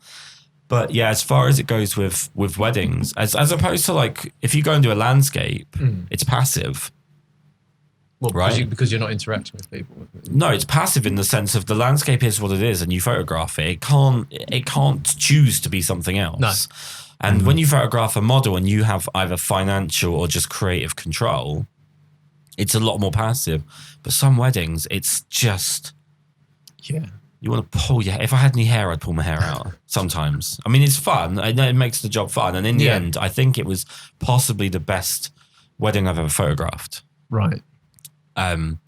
But yeah, as far as it goes with weddings, as opposed to like if you go and do a landscape, it's passive. Well, right? Because you're not interacting with people. No, it's passive in the sense of the landscape is what it is, and you photograph it. It can't choose to be something else. No. And when you photograph a model and you have either financial or just creative control, it's a lot more passive. But some weddings, it's just you want to pull your. If I had any hair, I'd pull my hair out. Sometimes, I mean, it's fun. It makes the job fun, and in the end, I think it was possibly the best wedding I've ever photographed. Right. Do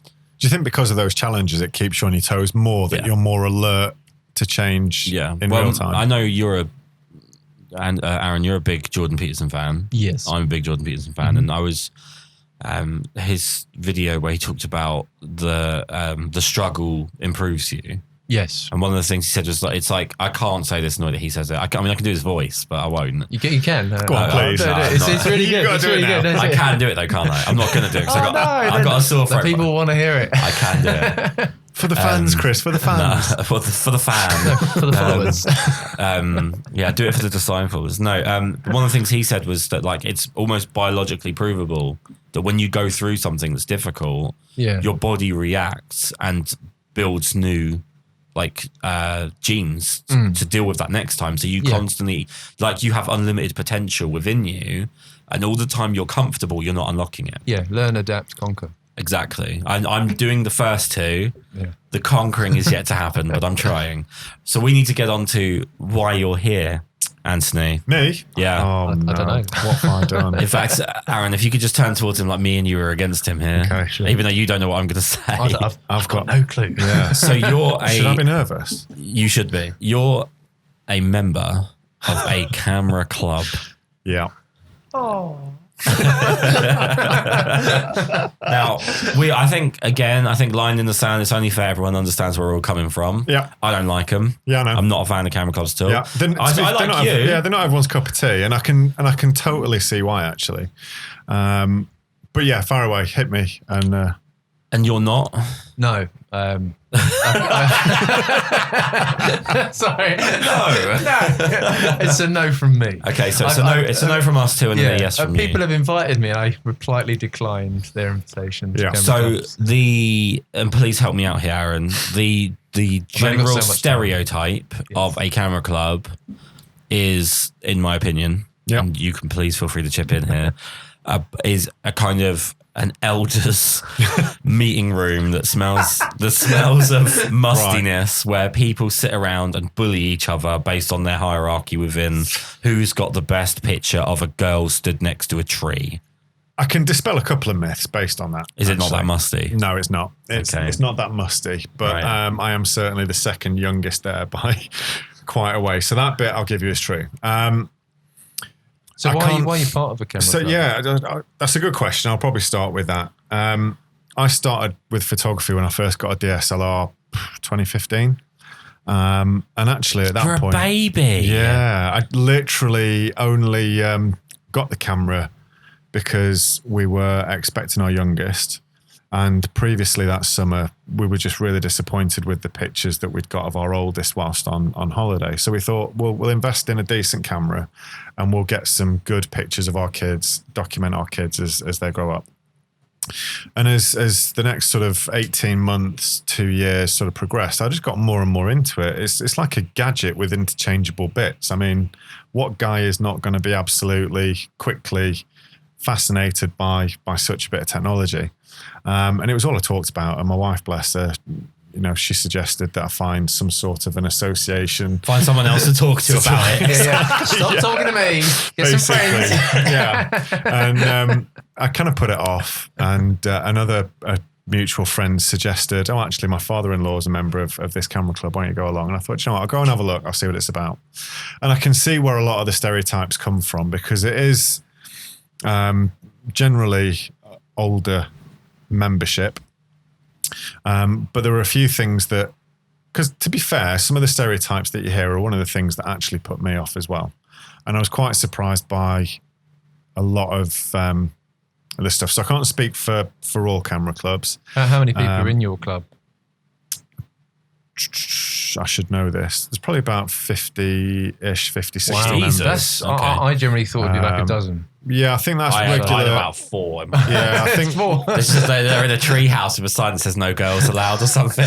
you think because of those challenges, it keeps you on your toes more, that you're more alert to change in real time? I know Aaron, you're a big Jordan Peterson fan. Yes. I'm a big Jordan Peterson fan. And I was, his video where he talked about the struggle improves you. Yes. And one of the things he said was like, it's like, I can't say this in the way that he says it. I can do his voice, but I won't. You can. Go on, please. It's really good. It's really good. I can do it though, can't I? I'm not going to do it because I got a sore throat. People want to hear it. I can do it. For the fans, Kris, for the fans. No, for the fan. For the followers. Do it for the disciples. No, one of the things he said was that like it's almost biologically provable that when you go through something that's difficult, your body reacts and builds new genes to deal with that next time. So you constantly, you have unlimited potential within you, and all the time you're comfortable, you're not unlocking it. Yeah, learn, adapt, conquer. Exactly. I'm doing the first two. Yeah. The conquering is yet to happen, but I'm trying. So we need to get on to why you're here, Anthony. Me? Yeah. Oh, I don't know. What have I done? In fact, Aaron, if you could just turn towards him like me and you were against him here. Okay, sure. Even though you don't know what I'm going to say. I've got no clue. Yeah. So you're Should I be nervous? You should be. You're a member of a camera club. Yeah. Oh. Now, I think line in the sand, it's only fair everyone understands where we're all coming from. Yeah. I don't like them. Yeah, I know. I'm not a fan of camera clubs at all. Yeah. They're not everyone's cup of tea, and I can totally see why actually. But yeah, far away, hit me. And you're not? No. Sorry. No. It's a no from me. Okay, so it's a no from us too, and a yes from you. People have invited me, and I politely declined their invitation. So and please help me out here, Aaron. The general stereotype of a camera club is, in my opinion, and you can please feel free to chip in here, is a kind of an elders meeting room that smells of mustiness, where people sit around and bully each other based on their hierarchy within who's got the best picture of a girl stood next to a tree. I can dispel a couple of myths based on that. Is it not that musty? No, it's not. It's not that musty, but right. I am certainly the second youngest there by quite a way. So that bit I'll give you is true. So why are you part of a camera club? Yeah, that's a good question. I'll probably start with that. I started with photography when I first got a DSLR 2015. And actually at that point, a baby. Yeah, I literally only got the camera because we were expecting our youngest. And previously that summer, we were just really disappointed with the pictures that we'd got of our oldest whilst on holiday. So we thought, we'll invest in a decent camera and we'll get some good pictures of our kids, document our kids as they grow up. And as the next sort of 18 months, 2 years sort of progressed, I just got more and more into it. It's like a gadget with interchangeable bits. I mean, what guy is not going to be absolutely quickly fascinated by such a bit of technology? And it was all I talked about. And my wife, bless her, she suggested that I find some sort of an association. Find someone else to talk to about it. Stop talking to me. Get some friends. And I kind of put it off. And another mutual friend suggested, actually, my father-in-law is a member of this camera club. Why don't you go along? And I thought, I'll go and have a look. I'll see what it's about. And I can see where a lot of the stereotypes come from, because it is generally older membership. But there were a few things that, because to be fair, some of the stereotypes that you hear are one of the things that actually put me off as well. And I was quite surprised by a lot of this stuff. So I can't speak for all camera clubs. How many people are in your club? I should know this. There's probably about 50-ish, 50, 60 members. That's, okay. I generally thought it'd be like a dozen. Yeah, I think that's regular. I had about 4. Yeah, I think 4. This is they're in a tree house with a sign that says no girls allowed or something.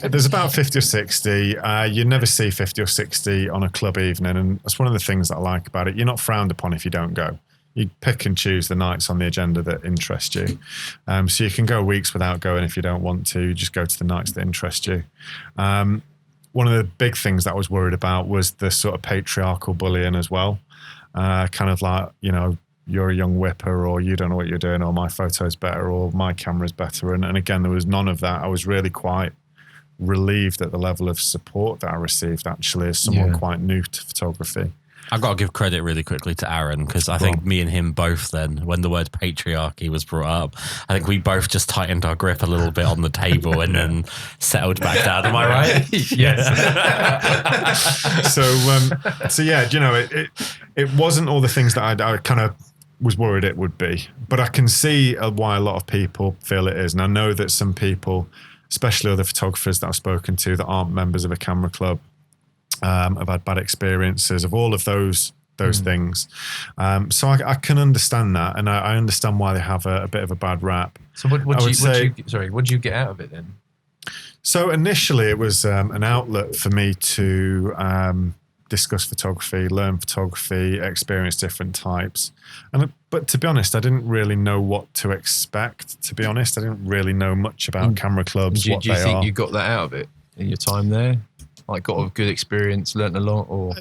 There's about 50 or 60. You never see 50 or 60 on a club evening, and that's one of the things that I like about it. You're not frowned upon if you don't go. You pick and choose the nights on the agenda that interest you. So you can go weeks without going if you don't want to. You just go to the nights that interest you. One of the big things that I was worried about was the sort of patriarchal bullying as well. Kind of like, you're a young whipper, or you don't know what you're doing, or my photo's better, or my camera's better. And again, there was none of that. I was really quite relieved at the level of support that I received, actually, as someone quite new to photography. I've got to give credit really quickly to Aaron, because I think me and him both then, when the word patriarchy was brought up, I think we both just tightened our grip a little bit on the table and then settled back down. Am I right? Yes. So yeah, it wasn't all the things that I kind of was worried it would be, but I can see why a lot of people feel it is. And I know that some people, especially other photographers that I've spoken to that aren't members of a camera club, have had bad experiences of all of those things. So I can understand that, and I understand why they have a bit of a bad rap. So what did you get out of it then? So initially it was an outlet for me to discuss photography, learn photography, experience different types. But to be honest, I didn't really know what to expect. To be honest, I didn't really know much about camera clubs. Do you think you got that out of it in your time there? Like, got a good experience, learnt a lot, or?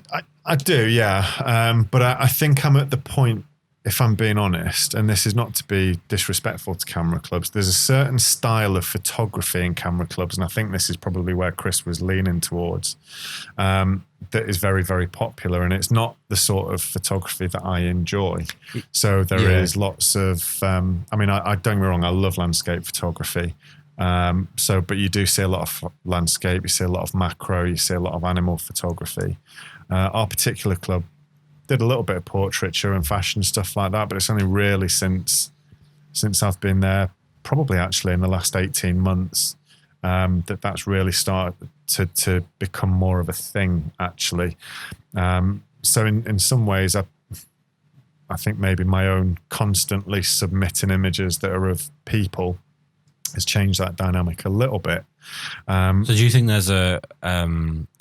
I do, yeah. But I think I'm at the point, if I'm being honest, and this is not to be disrespectful to camera clubs, there's a certain style of photography in camera clubs, and I think this is probably where Kris was leaning towards, that is very, very popular, and it's not the sort of photography that I enjoy. So there is lots of, I don't get me wrong, I love landscape photography. But you do see a lot of landscape, you see a lot of macro, you see a lot of animal photography. Our particular club did a little bit of portraiture and fashion stuff like that, but it's only really since I've been there, probably actually in the last 18 months, that's really started to become more of a thing, actually. So in some ways, I think maybe my own constantly submitting images that are of people has changed that dynamic a little bit. So do you think there's a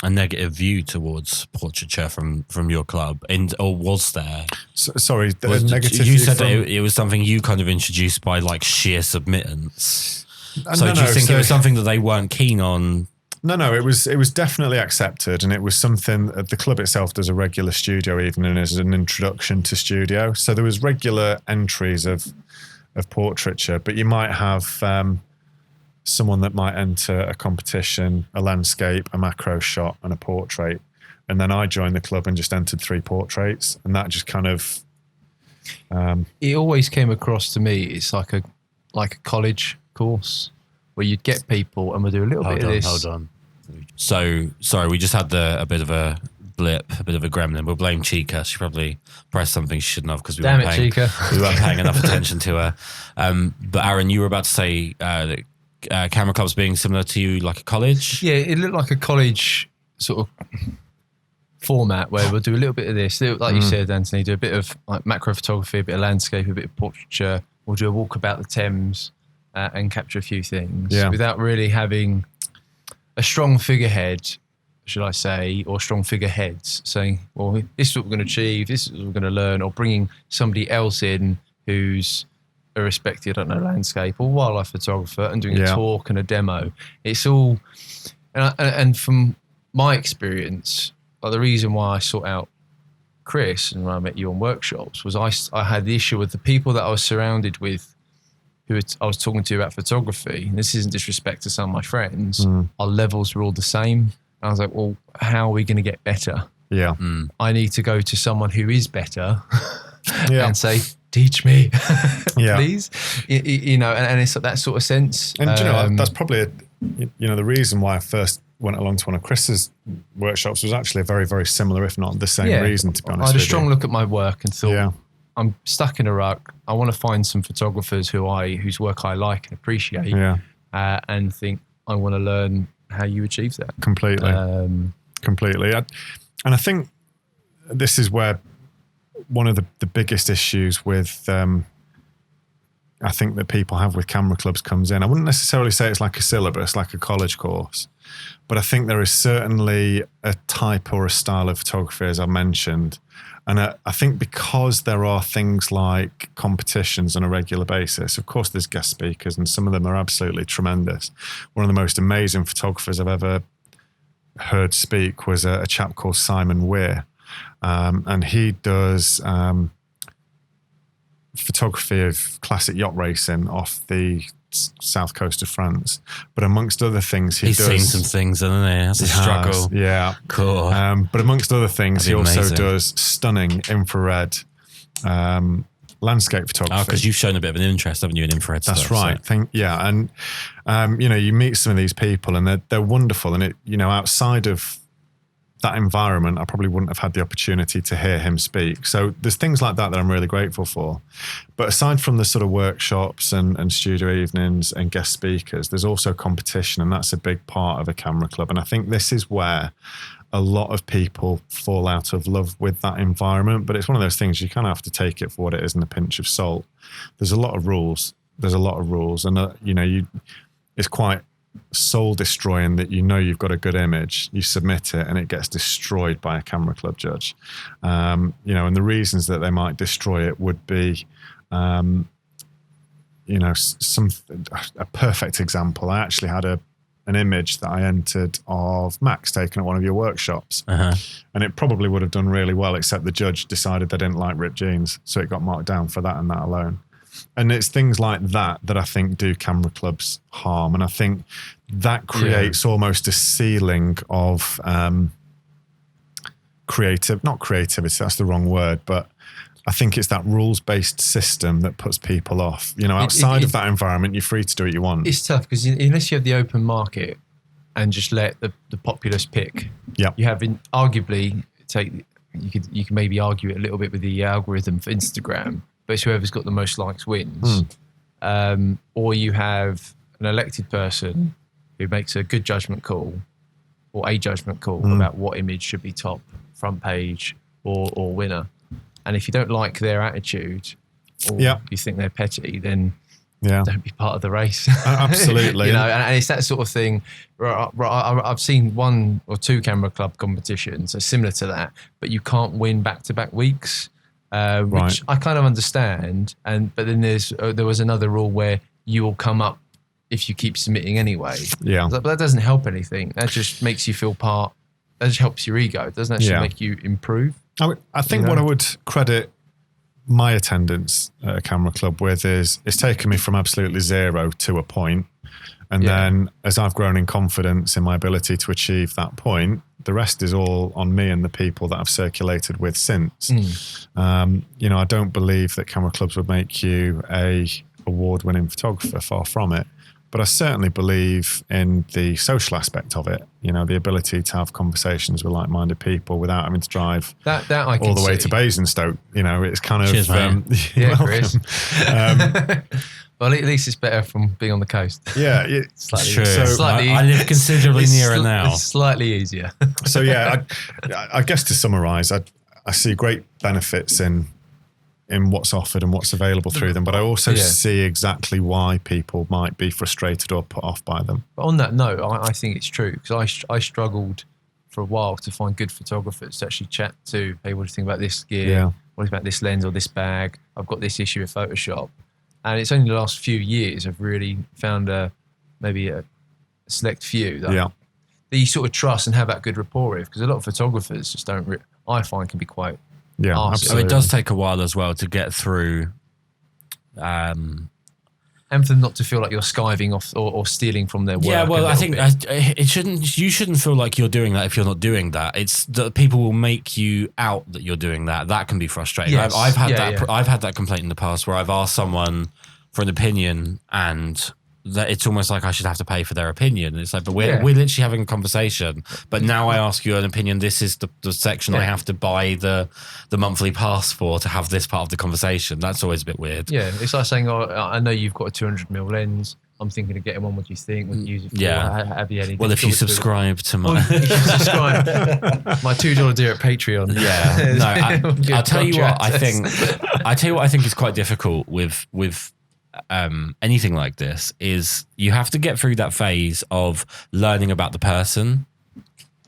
negative view towards portraiture from your club, or was there? Sorry, negative. You said that it was something you kind of introduced by like sheer submittance. So do you think it was something that they weren't keen on? No, it was definitely accepted, and it was something that the club itself does a regular studio evening as an introduction to studio. So there was regular entries of portraiture, but you might have someone that might enter a competition, a landscape, a macro shot, and a portrait. And then I joined the club and just entered 3 portraits, and that just kind of. It always came across to me. It's like a college course where you'd get people and we'll do a little bit of this. Hold on. So sorry, we just had a bit of a blip, a bit of a gremlin. We'll blame Chica. She probably pressed something she shouldn't have because we weren't paying enough attention to her. But Aaron, you were about to say that camera clubs being similar to you, like a college. Yeah, it looked like a college sort of format where we'll do a little bit of this, like you said, Anthony, do a bit of like macro photography, a bit of landscape, a bit of portraiture. We'll do a walk about the Thames and capture a few things without really having a strong figurehead, should I say, or strong figureheads saying, well, this is what we're going to achieve, this is what we're going to learn, or bringing somebody else in who's a respected, I don't know, landscape or wildlife photographer and doing a talk and a demo. It's all, and from my experience, like the reason why I sought out Kris and when I met you on workshops was I had the issue with the people that I was surrounded with who I was talking to about photography. And this isn't disrespect to some of my friends. Our levels were all the same. I was like, well, how are we going to get better? Yeah. I need to go to someone who is better and say, teach me, please. You know, and it's that sort of sense. And you know, that's probably, the reason why I first went along to one of Chris's workshops was actually a very, very similar, if not the same reason, to be honest. I had a strong look at my work and thought, I'm stuck in a rut. I want to find some photographers whose work I like and appreciate, and think I want to learn how you achieve that. Completely. And I think this is where one of the biggest issues with, I think that people have with camera clubs comes in. I wouldn't necessarily say it's like a syllabus, like a college course, but I think there is certainly a type or a style of photography, as I mentioned. And I think because there are things like competitions on a regular basis, of course there's guest speakers and some of them are absolutely tremendous. One of the most amazing photographers I've ever heard speak was a chap called Simon Weir. And he does photography of classic yacht racing off the south coast of France. But amongst other things, he's seen some things, hasn't he? That's a struggle. Yeah. Cool. But amongst other things, he also does stunning infrared landscape photography. Oh, because you've shown a bit of an interest, haven't you, in infrared stuff? That's right. So. And, you meet some of these people and they're wonderful. And outside of that environment, I probably wouldn't have had the opportunity to hear him speak. So there's things like that I'm really grateful for. But aside from the sort of workshops and studio evenings and guest speakers, there's also competition, and that's a big part of a camera club. And I think this is where a lot of people fall out of love with that environment. But it's one of those things you kind of have to take it for what it is and a pinch of salt. There's a lot of rules. And it's quite soul destroying that you've got a good image, you submit it and it gets destroyed by a camera club judge. And the reasons that they might destroy it would be a perfect example. I actually had an image that I entered of Max taken at one of your workshops, and it probably would have done really well, except the judge decided they didn't like ripped jeans, so it got marked down for that and that alone. And it's things like that I think do camera clubs harm. And I think that creates almost a ceiling of not creativity, that's the wrong word, but I think it's that rules-based system that puts people off. Outside of that environment, you're free to do what you want. It's tough because unless you have the open market and just let the populace pick, you have arguably you can maybe argue it a little bit with the algorithm for Instagram, but it's whoever's got the most likes wins. Or you have an elected person who makes a good judgment call or a judgment call about what image should be top, front page or winner. And if you don't like their attitude or you think they're petty, then don't be part of the race. Absolutely. And it's that sort of thing. I've seen 1 or 2 camera club competitions so similar to that, but you can't win back-to-back weeks. Which I kind of understand, but then there was another rule where you will come up if you keep submitting anyway. Yeah, but that doesn't help anything. That just makes you feel part. That just helps your ego. It doesn't actually make you improve. I think what I would credit my attendance at a camera club with is it's taken me from absolutely zero to a point. And then as I've grown in confidence in my ability to achieve that point, the rest is all on me and the people that I've circulated with since. I don't believe that camera clubs would make you a award-winning photographer, far from it. But I certainly believe in the social aspect of it, the ability to have conversations with like-minded people without having to drive that I can all the way see. to Basingstoke. It's kind of... Cheers, mate. Yeah, Kris. Well, at least it's better from being on the coast. Yeah. Slightly. True. Slightly, I live considerably nearer now. It's slightly easier. So, I guess to summarise, I see great benefits in what's offered and what's available through them, but I also see exactly why people might be frustrated or put off by them. But on that note, I think it's true, because I struggled for a while to find good photographers to actually chat to. Hey, what do you think about this gear? What do you think about this lens or this bag? I've got this issue of Photoshop. And it's only the last few years I've really found maybe a select few that you sort of trust and have that good rapport with, because a lot of photographers just don't, I find, can be quite... Yeah, absolutely. It does take a while as well to get through. And for them not to feel like you're skiving off or stealing from their work. Yeah, well, I think you shouldn't feel like you're doing that if you're not doing that. It's that people will make you out that you're doing that. That can be frustrating. Yes. I've had I've had that complaint in the past where I've asked someone for an opinion and that it's almost like I should have to pay for their opinion. It's like, but we're literally having a conversation. But now I ask you an opinion. This is the section I have to buy the monthly pass for to have this part of the conversation. That's always a bit weird. Yeah, it's like saying, I know you've got a 200mm lens. I'm thinking of getting one. What do you think? What do you use it for? Have you any? Well, if you subscribe to my... my $2 deal at Patreon. Yeah. No, I'll tell you what I think is quite difficult with anything like this is you have to get through that phase of learning about the person,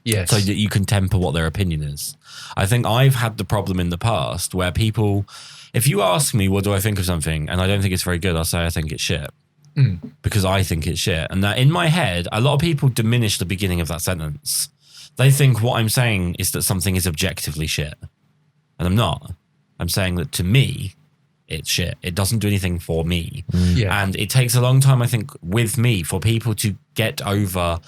so that you can temper what their opinion is. I think I've had the problem in the past where people, if you ask me what do I think of something and I don't think it's very good, I'll say I think it's shit because I think it's shit. And that in my head, a lot of people diminish the beginning of that sentence. They think what I'm saying is that something is objectively shit, and I'm not. I'm saying that to me, it's shit. It doesn't do anything for me. And it takes a long time, I think, with me for people to get over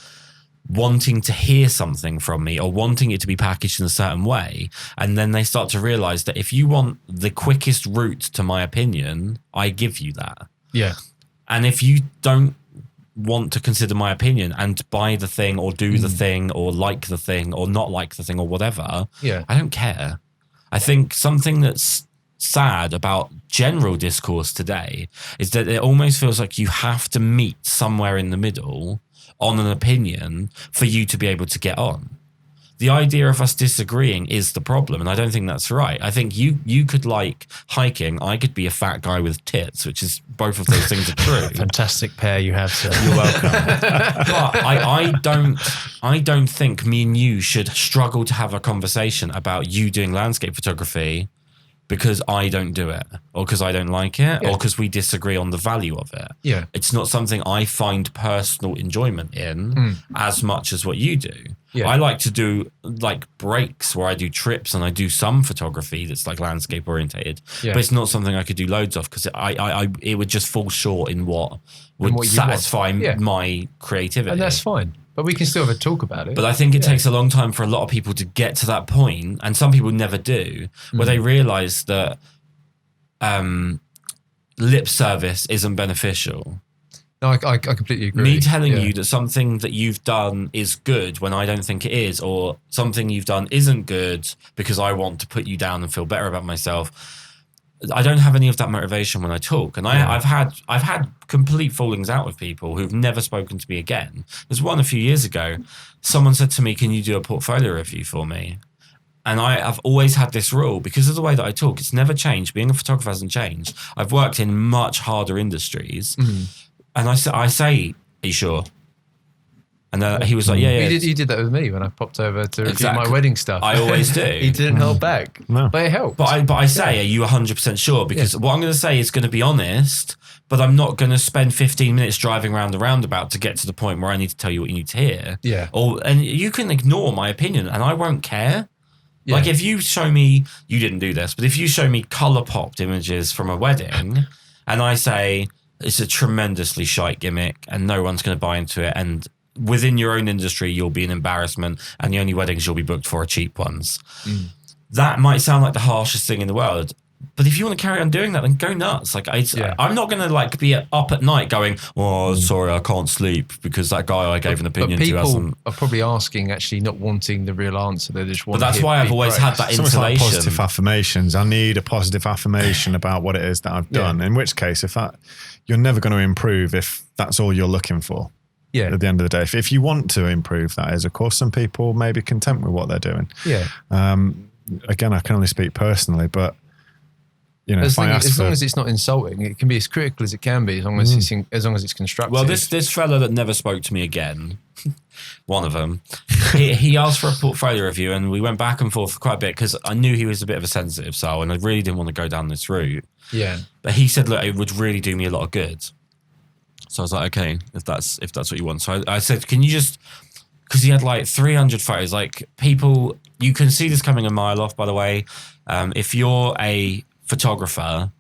wanting to hear something from me or wanting it to be packaged in a certain way. And then they start to realize that if you want the quickest route to my opinion, I give you that. Yeah. And if you don't want to consider my opinion and buy the thing or do the thing or like the thing or not like the thing or whatever, I don't care. I think something that's sad about general discourse today is that it almost feels like you have to meet somewhere in the middle on an opinion for you to be able to get on. The idea of us disagreeing is the problem, and I don't think that's right. I think you could like hiking. I could be a fat guy with tits, which is both of those things are true. Fantastic pair you have, sir. You're welcome. But I don't think me and you should struggle to have a conversation about you doing landscape photography because I don't do it, or because I don't like it, or because we disagree on the value of it. Yeah. It's not something I find personal enjoyment in as much as what you do. Yeah. I like to do like breaks where I do trips and I do some photography that's like landscape orientated, but it's not something I could do loads of because it would just fall short in what would satisfy my creativity. And that's fine. But we can still have a talk about it. But I think it takes a long time for a lot of people to get to that point, and some people never do, where they realize that lip service isn't beneficial. No, I completely agree. Me telling you that something that you've done is good when I don't think it is, or something you've done isn't good because I want to put you down and feel better about myself. I don't have any of that motivation when I talk, and I've had complete fallings out with people who've never spoken to me again. There's one a few years ago. Someone said to me, "Can you do a portfolio review for me?" And I've always had this rule because of the way that I talk. It's never changed. Being a photographer hasn't changed. I've worked in much harder industries, and I say, "Are you sure?" And then he was like, yeah. He did that with me when I popped over to review my wedding stuff. I always do. He didn't hold back, but it helped. But I say, are you 100% sure? Because what I'm going to say is going to be honest, but I'm not going to spend 15 minutes driving around the roundabout to get to the point where I need to tell you what you need to hear. Yeah. And you can ignore my opinion and I won't care. Yeah. Like if you show me, you didn't do this, but if you show me color popped images from a wedding and I say, it's a tremendously shite gimmick and no one's going to buy into it. And within your own industry, you'll be an embarrassment and the only weddings you'll be booked for are cheap ones. That might sound like the harshest thing in the world. But if you want to carry on doing that, then go nuts. Like I'm not going to like be up at night going, "Oh, sorry, I can't sleep because that guy I gave an opinion to hasn't." People are probably asking, actually, not wanting the real answer. They just want. But that's why I've always had that insulation. Like positive affirmations. I need a positive affirmation about what it is that I've done. In which case, you're never going to improve if that's all you're looking for. Yeah. At the end of the day, if you want to improve, that is, of course, some people may be content with what they're doing. Yeah. Again, I can only speak personally, but. You know, as long as it's not insulting, it can be as critical as it can be, as long as it's constructive. Well, this fella that never spoke to me again, one of them, he asked for a portfolio review, and we went back and forth for quite a bit because I knew he was a bit of a sensitive soul, and I really didn't want to go down this route. Yeah. But he said, look, it would really do me a lot of good. So I was like, okay, if that's what you want. So I said, can you just, because he had like 300 photos, like people, you can see this coming a mile off, by the way. If you're a photographer,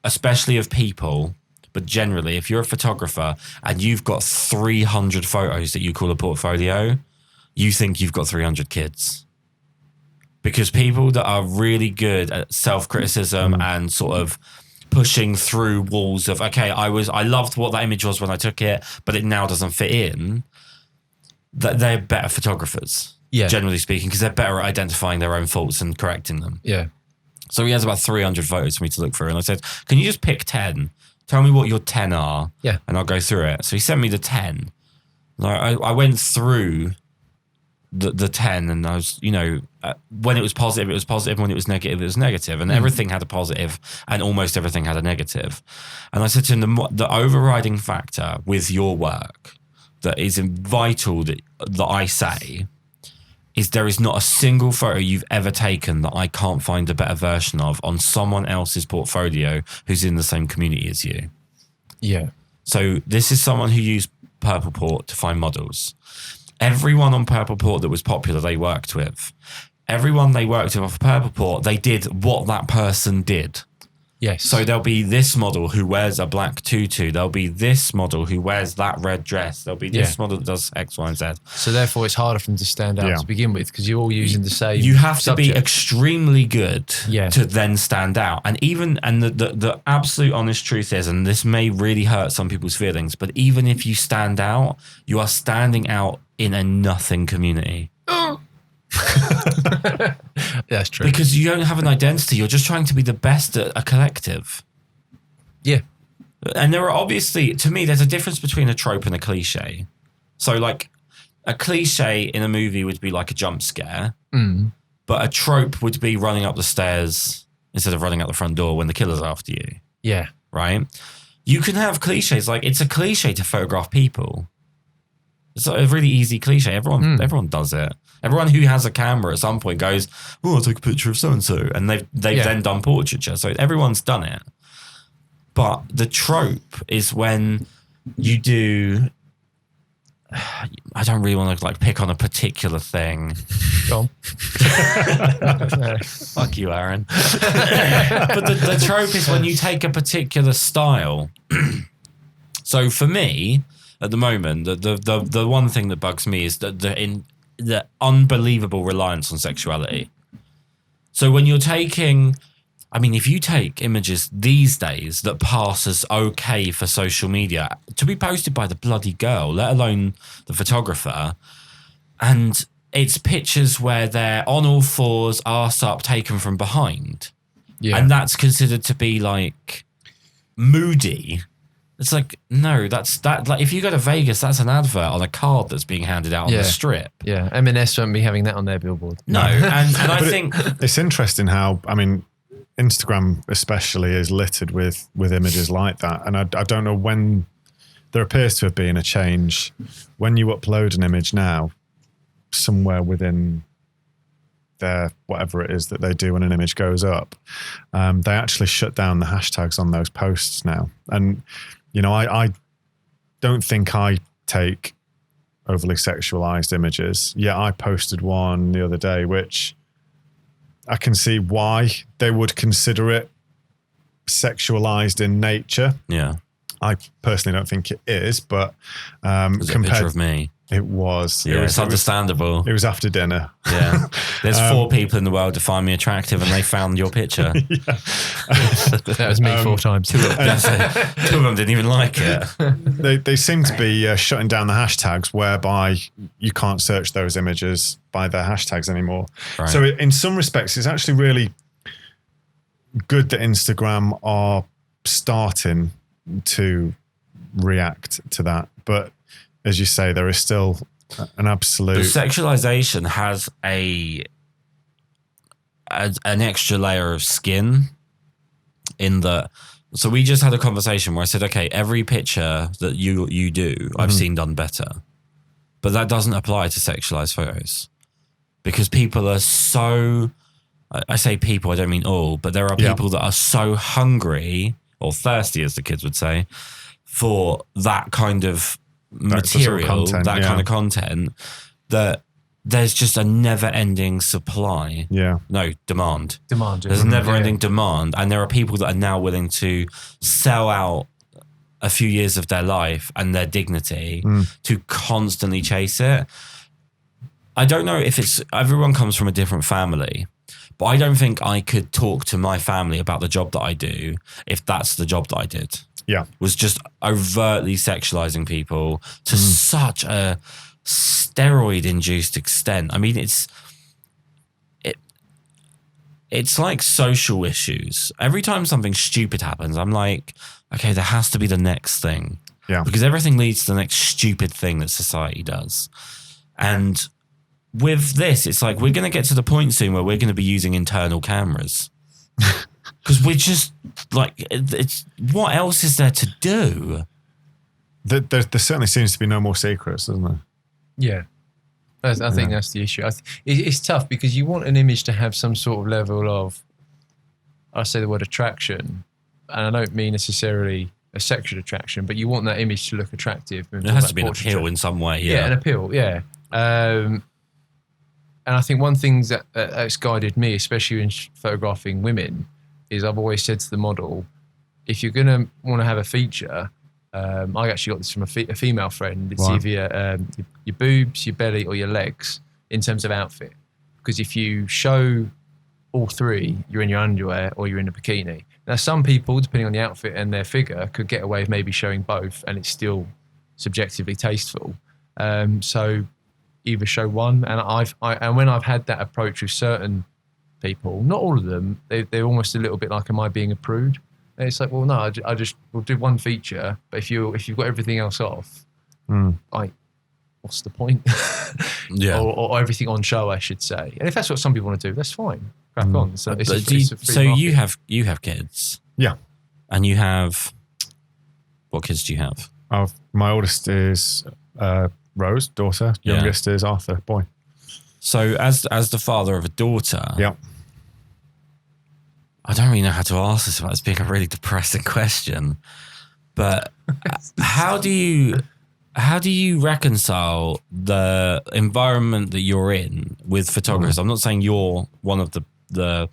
especially of people, but generally, if you're a photographer and you've got 300 photos that you call a portfolio, you think you've got 300 kids. Because people that are really good at self-criticism and sort of pushing through walls of, okay, I loved what that image was when I took it, but it now doesn't fit in, that they're better photographers, generally speaking, because they're better at identifying their own faults and correcting them. Yeah. So he has about 300 photos for me to look through. And I said, can you just pick 10? Tell me what your 10 are. Yeah. And I'll go through it. So he sent me the 10. I went through the 10 and I was, when it was positive, it was positive. When it was negative, it was negative. And everything had a positive and almost everything had a negative. And I said to him, the overriding factor with your work that is vital that I say is there is not a single photo you've ever taken that I can't find a better version of on someone else's portfolio who's in the same community as you. Yeah. So this is someone who used Purple Port to find models. Everyone on Purple Port that was popular, they worked with. Everyone they worked with off Purple Port, they did what that person did. Yes. So there'll be this model who wears a black tutu. There'll be this model who wears that red dress. There'll be this model that does X, Y, and Z. So therefore, it's harder for them to stand out to begin with because you're all using the same. You have subject. to be extremely good to then stand out. And the absolute honest truth is, and this may really hurt some people's feelings, but even if you stand out, you are standing out in a nothing community. That's true. Because you don't have an identity. You're just trying to be the best at a collective. Yeah. And there are obviously, to me, there's a difference between a trope and a cliche. So like a cliche in a movie would be like a jump scare, but a trope would be running up the stairs instead of running out the front door when the killer's after you. Yeah. Right? You can have cliches. Like it's a cliche to photograph people. It's a really easy cliche. Everyone does it. Everyone who has a camera at some point goes, "Oh, I'll take a picture of so-and-so." And they've then done portraiture. So everyone's done it. But the trope is when you do, I don't really want to like pick on a particular thing. Go on. Fuck you, Aaron. But the trope is when you take a particular style. So for me, at the moment, the one thing that bugs me is the unbelievable reliance on sexuality. So when you're taking, I mean, if you take images these days that pass as okay for social media to be posted by the bloody girl, let alone the photographer, and it's pictures where they're on all fours, arse up, taken from behind. Yeah. And that's considered to be like moody. It's like, no, that's like if you go to Vegas, that's an advert on a card that's being handed out on the strip. Yeah, M&S won't be having that on their billboard. No, and I think it's interesting how, I mean, Instagram especially is littered with images like that. And I don't know when there appears to have been a change. When you upload an image now, somewhere within their whatever it is that they do when an image goes up, they actually shut down the hashtags on those posts now. And you know, I don't think I take overly sexualized images. Yeah, I posted one the other day, which I can see why they would consider it sexualized in nature. Yeah. I personally don't think it is, but was it a picture of me? It was. Yeah, it's understandable. It was after dinner. Yeah. There's 4 people in the world to find me attractive, and they found your picture. That was me 4 times. 2 of them didn't even like it. They seem to be shutting down the hashtags whereby you can't search those images by their hashtags anymore. Right. So in some respects, it's actually really good that Instagram are starting to react to that. But as you say, there is still an absolute... The sexualization has an extra layer of skin in that. So we just had a conversation where I said, okay, every picture that you do, I've seen done better. But that doesn't apply to sexualized photos because people are so... I say people, I don't mean all, but there are people that are so hungry or thirsty, as the kids would say, for that kind of material, content, kind of content, that there's just a never-ending supply. Demand. There's a never-ending demand, and there are people that are now willing to sell out a few years of their life and their dignity to constantly chase it. I don't know if it's... Everyone comes from a different family, but I don't think I could talk to my family about the job that I do if that's the job that I did. Yeah. Was just overtly sexualizing people to such a steroid-induced extent. I mean, it's like social issues. Every time something stupid happens, I'm like, okay, there has to be the next thing. Yeah. Because everything leads to the next stupid thing that society does. And with this, it's like we're going to get to the point soon where we're going to be using internal cameras. Because we're just like, it's what else is there to do? There certainly seems to be no more secrets, doesn't there? Yeah. I think that's the issue. It's tough because you want an image to have some sort of level of, I say the word attraction, and I don't mean necessarily a sexual attraction, but you want that image to look attractive. It has to be an appeal in some way, Yeah, an appeal, yeah. And I think one thing that's guided me, especially in photographing women, is I've always said to the model, if you're going to want to have a feature, I actually got this from a female friend, it's either your boobs, your belly or your legs in terms of outfit. Because if you show all 3, you're in your underwear or you're in a bikini. Now, some people, depending on the outfit and their figure, could get away with maybe showing both and it's still subjectively tasteful. So either show one, and when I've had that approach with certain people, not all of them, they're almost a little bit like, am I being a prude? And it's like, well, no, we'll do one feature, but if you've got everything else off, like, what's the point? or everything on show, I should say. And if that's what some people want to do, that's fine. Crack on. So you have kids, and you have, what kids do you have? My oldest is Rose, daughter. Youngest is Arthur, boy. So as the father of a daughter, I don't really know how to ask this without being a really depressing question, but how do you reconcile the environment that you're in with photographers? I'm not saying you're one of the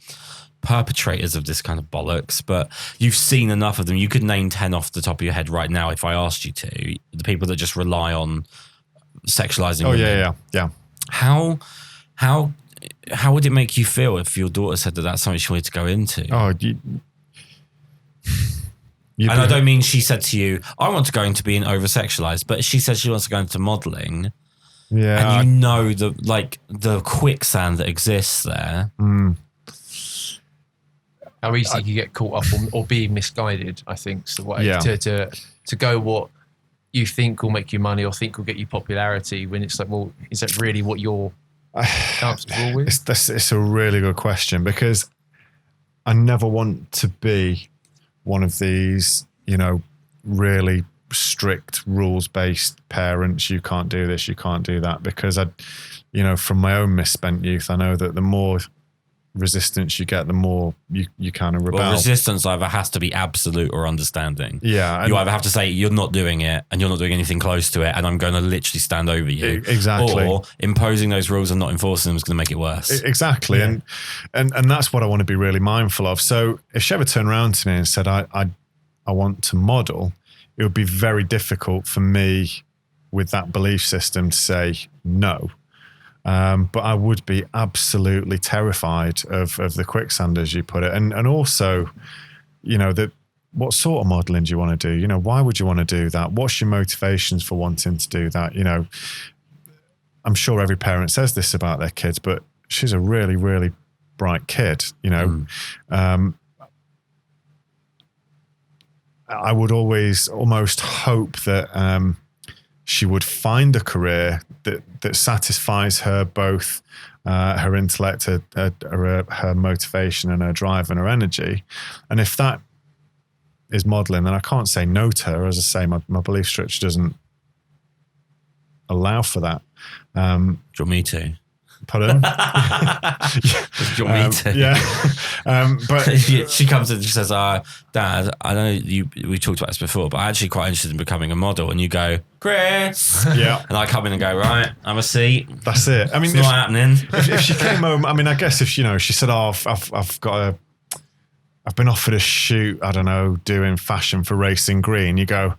perpetrators of this kind of bollocks, but you've seen enough of them. You could name 10 off the top of your head right now if I asked you to. The people that just rely on sexualizing women. Yeah. How would it make you feel if your daughter said that that's something she wanted to go into? And I don't mean she said to you, I want to go into being over-sexualized, but she said she wants to go into modeling. Yeah. And the quicksand that exists there. How easy you get caught up or be misguided, I think, is the way to go what you think will make you money or think will get you popularity, when it's like, well, is that really what you're comfortable with? It's a really good question, because I never want to be one of these, really strict rules-based parents. You can't do this, you can't do that, because from my own misspent youth, I know that the more resistance you get, the more you kind of rebel. Well, resistance either has to be absolute or understanding. Yeah. You either have to say, you're not doing it and you're not doing anything close to it, and I'm going to literally stand over you. Exactly. Or imposing those rules and not enforcing them is going to make it worse. Exactly. Yeah. And that's what I want to be really mindful of. So if she ever turned around to me and said, I want to model, it would be very difficult for me with that belief system to say no. But I would be absolutely terrified of the quicksand, as you put it. And also, what sort of modeling do you want to do? Why would you want to do that? What's your motivations for wanting to do that? I'm sure every parent says this about their kids, but she's a really, really bright kid, I would always almost hope that she would find a career that satisfies her, both her intellect, her motivation and her drive and her energy. And if that is modeling, then I can't say no to her. As I say, my belief structure doesn't allow for that. Do you want me to? Pardon? Do you want me to? Yeah. But she comes in and she says, Dad, I know we talked about this before, but I'm actually quite interested in becoming a model. And you go, Kris. Yeah. And I come in and go, right, have a seat. That's it. I mean, it's not happening. If she came home, I mean, I guess if, she said, I've been offered a shoot, I don't know, doing fashion for Racing Green, you go,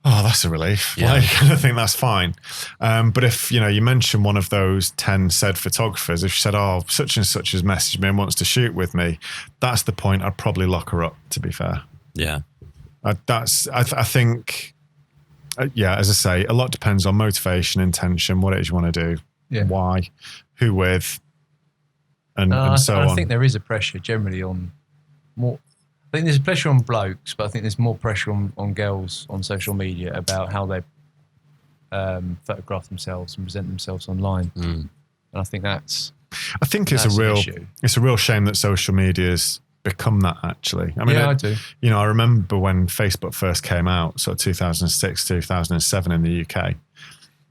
oh, that's a relief. Yeah. I think that's fine. But if, you mention one of those 10 said photographers, if she said, oh, such and such has messaged me and wants to shoot with me, that's the point I'd probably lock her up, to be fair. Yeah. I think, as I say, a lot depends on motivation, intention, what it is you want to do, why, who with, and so on. I think there is a pressure generally on more. I think there's pressure on blokes, but I think there's more pressure on girls on social media about how they photograph themselves and present themselves online. And I think it's a real shame that social media's become that, actually. I mean, I do. I remember when Facebook first came out, sort of 2006, 2007 in the UK.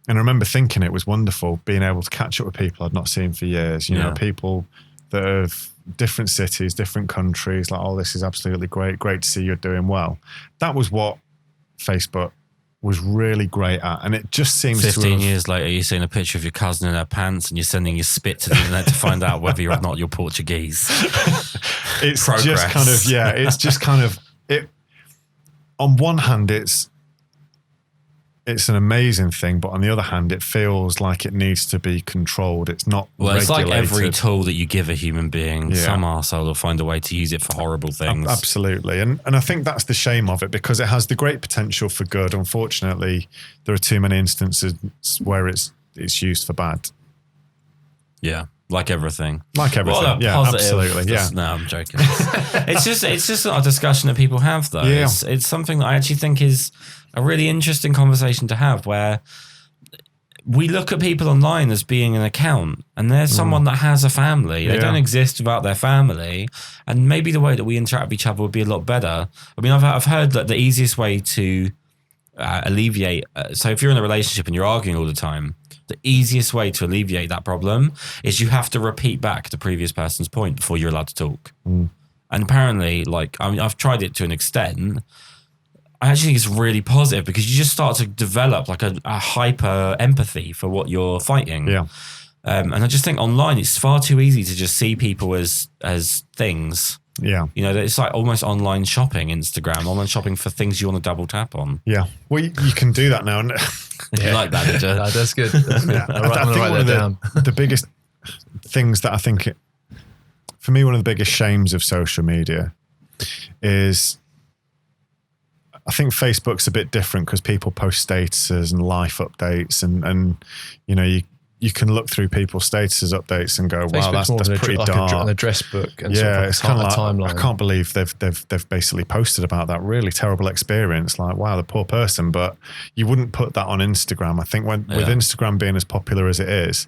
And I remember thinking it was wonderful being able to catch up with people I'd not seen for years, people that have different cities, different countries, like, oh, this is absolutely great to see you're doing well. That was what Facebook was really great at, and it just seems 15 years later, you're seeing a picture of your cousin in her pants and you're sending your spit to the internet to find out whether or not you're Portuguese. It's just kind of it. On one hand, it's an amazing thing, but on the other hand, it feels like it needs to be controlled. It's not regulated. It's like every tool that you give a human being, some arsehole will find a way to use it for horrible things. Absolutely. And I think that's the shame of it, because it has the great potential for good. Unfortunately, there are too many instances where it's used for bad. Yeah. Like everything. What a absolutely. Yeah. No, I'm joking. It's just not a discussion that people have, though. Yeah. It's something that I actually think is a really interesting conversation to have, where we look at people online as being an account, and there's someone that has a family. They don't exist without their family, and maybe the way that we interact with each other would be a lot better. I mean, I've heard that the easiest way to alleviate, so if you're in a relationship and you're arguing all the time, the easiest way to alleviate that problem is you have to repeat back the previous person's point before you're allowed to talk. And apparently, I've tried it to an extent. I actually think it's really positive, because you just start to develop like a hyper empathy for what you're fighting. Yeah. And I just think online it's far too easy to just see people as things. Yeah. It's like almost online shopping, online shopping for things you want to double tap on. Yeah. Well, you can do that now. You like that, did you? No, that's good. That's good. I think one of the biggest things that I think, for me, one of the biggest shames of social media is, I think Facebook's a bit different because people post statuses and life updates, and you can look through people's statuses updates and go, wow, that's pretty dark. An address book and it's kind of like, timeline. I can't believe they've basically posted about that really terrible experience. Like, wow, the poor person. But you wouldn't put that on Instagram. I think with Instagram being as popular as it is,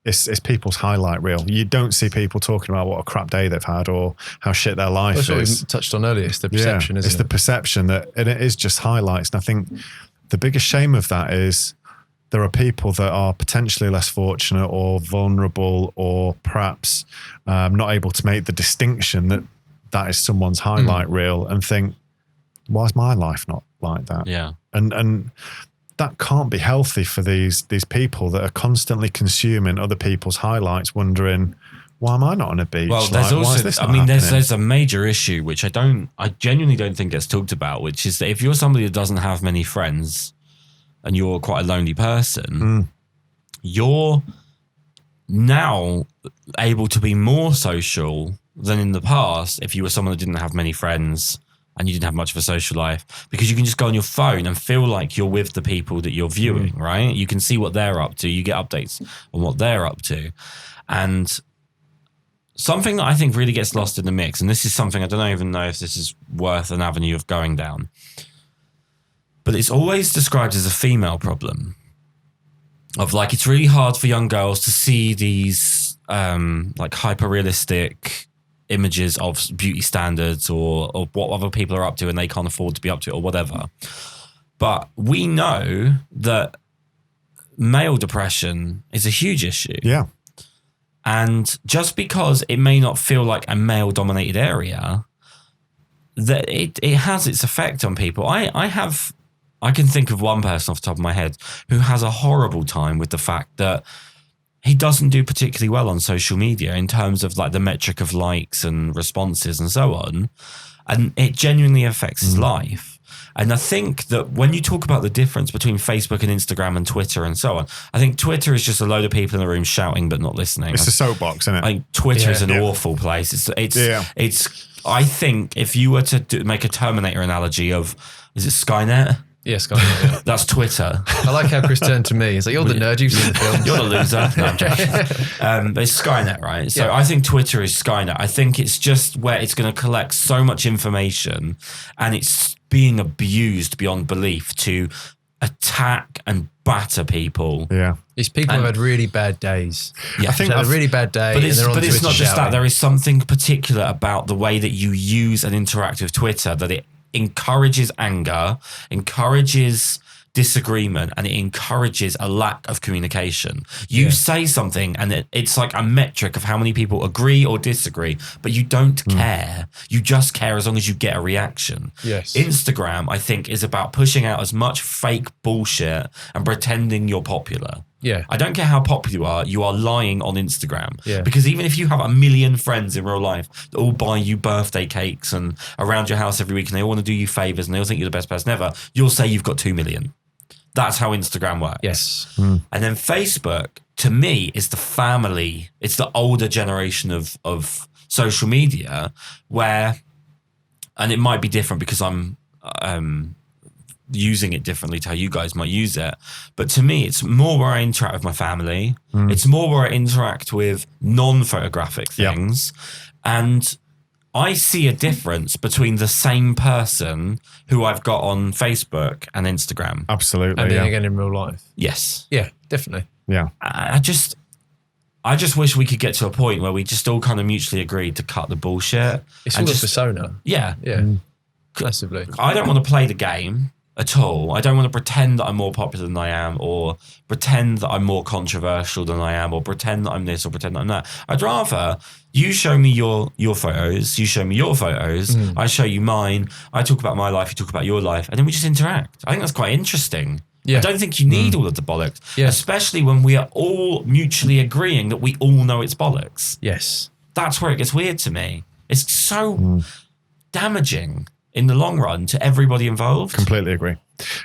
it's people's highlight reel. You don't see people talking about what a crap day they've had or how shit their life is. That's what we touched on earlier. It's the perception, isn't it? It's the perception that, and it is just highlights. And I think the biggest shame of that is there are people that are potentially less fortunate or vulnerable, or perhaps not able to make the distinction that is someone's highlight reel, and think, why is my life not like that? Yeah. And that can't be healthy for these people that are constantly consuming other people's highlights, wondering, why am I not on a beach? Well, there's why is also, this I not mean, happening? there's a major issue which I genuinely don't think gets talked about, which is that if you're somebody that doesn't have many friends and you're quite a lonely person, you're now able to be more social than in the past if you were someone that didn't have many friends and you didn't have much of a social life, because you can just go on your phone and feel like you're with the people that you're viewing, right? You can see what they're up to. You get updates on what they're up to. And something that I think really gets lost in the mix, and this is something I don't even know if this is worth an avenue of going down, but it's always described as a female problem. Of like, it's really hard for young girls to see these like hyper realistic images of beauty standards or what other people are up to and they can't afford to be up to it or whatever. But we know that male depression is a huge issue. Yeah. And just because it may not feel like a male dominated area, that it has its effect on people. I can think of one person off the top of my head who has a horrible time with the fact that he doesn't do particularly well on social media in terms of like the metric of likes and responses and so on. And it genuinely affects his life. And I think that when you talk about the difference between Facebook and Instagram and Twitter and so on, I think Twitter is just a load of people in the room shouting but not listening. It's a soapbox, isn't it? I think Twitter is an awful place. It's. I think if you were to make a Terminator analogy of, is it Skynet? Yes, yeah. That's Twitter. I like how Kris turned to me. He's like, you're the nerd, you've seen the film. You're the loser. No, I'm joking. But it's Skynet, right? So I think Twitter is Skynet. I think it's just where it's going to collect so much information and it's being abused beyond belief to attack and batter people. Yeah. These people have had really bad days. Yeah. I think they've had a really bad day. But it's not just shouting. that. There is something particular about the way that you use and interact with Twitter that it encourages anger, encourages disagreement, and it encourages a lack of communication. You say something and it's like a metric of how many people agree or disagree, but you don't care. You just care as long as you get a reaction. Yes. Instagram, I think, is about pushing out as much fake bullshit and pretending you're popular. Yeah. I don't care how popular you are lying on Instagram. Yeah. Because even if you have a million friends in real life that all buy you birthday cakes and around your house every week and they all want to do you favors and they all think you're the best person ever, you'll say you've got 2 million. That's how Instagram works. Yes. And then Facebook, to me, is the family. It's the older generation of social media where, and it might be different because I'm using it differently to how you guys might use it. But to me, it's more where I interact with my family. It's more where I interact with non-photographic things. And I see a difference between the same person who I've got on Facebook and Instagram. Absolutely. And then again in real life. Yes. Yeah, definitely. Yeah. I just wish we could get to a point where we just all kind of mutually agreed to cut the bullshit. It's all a persona. Yeah. Yeah. Massively. I don't want to play the game at all. I don't want to pretend that I'm more popular than I am, or pretend that I'm more controversial than I am, or pretend that I'm this or pretend that I'm that. I'd rather you show me your photos, you show me your photos, I show you mine, I talk about my life, you talk about your life, and then we just interact. I think that's quite interesting. Yeah. I don't think you need all of the bollocks, especially when we are all mutually agreeing that we all know it's bollocks. Yes. That's where it gets weird to me. It's so damaging in the long run to everybody involved. Completely agree.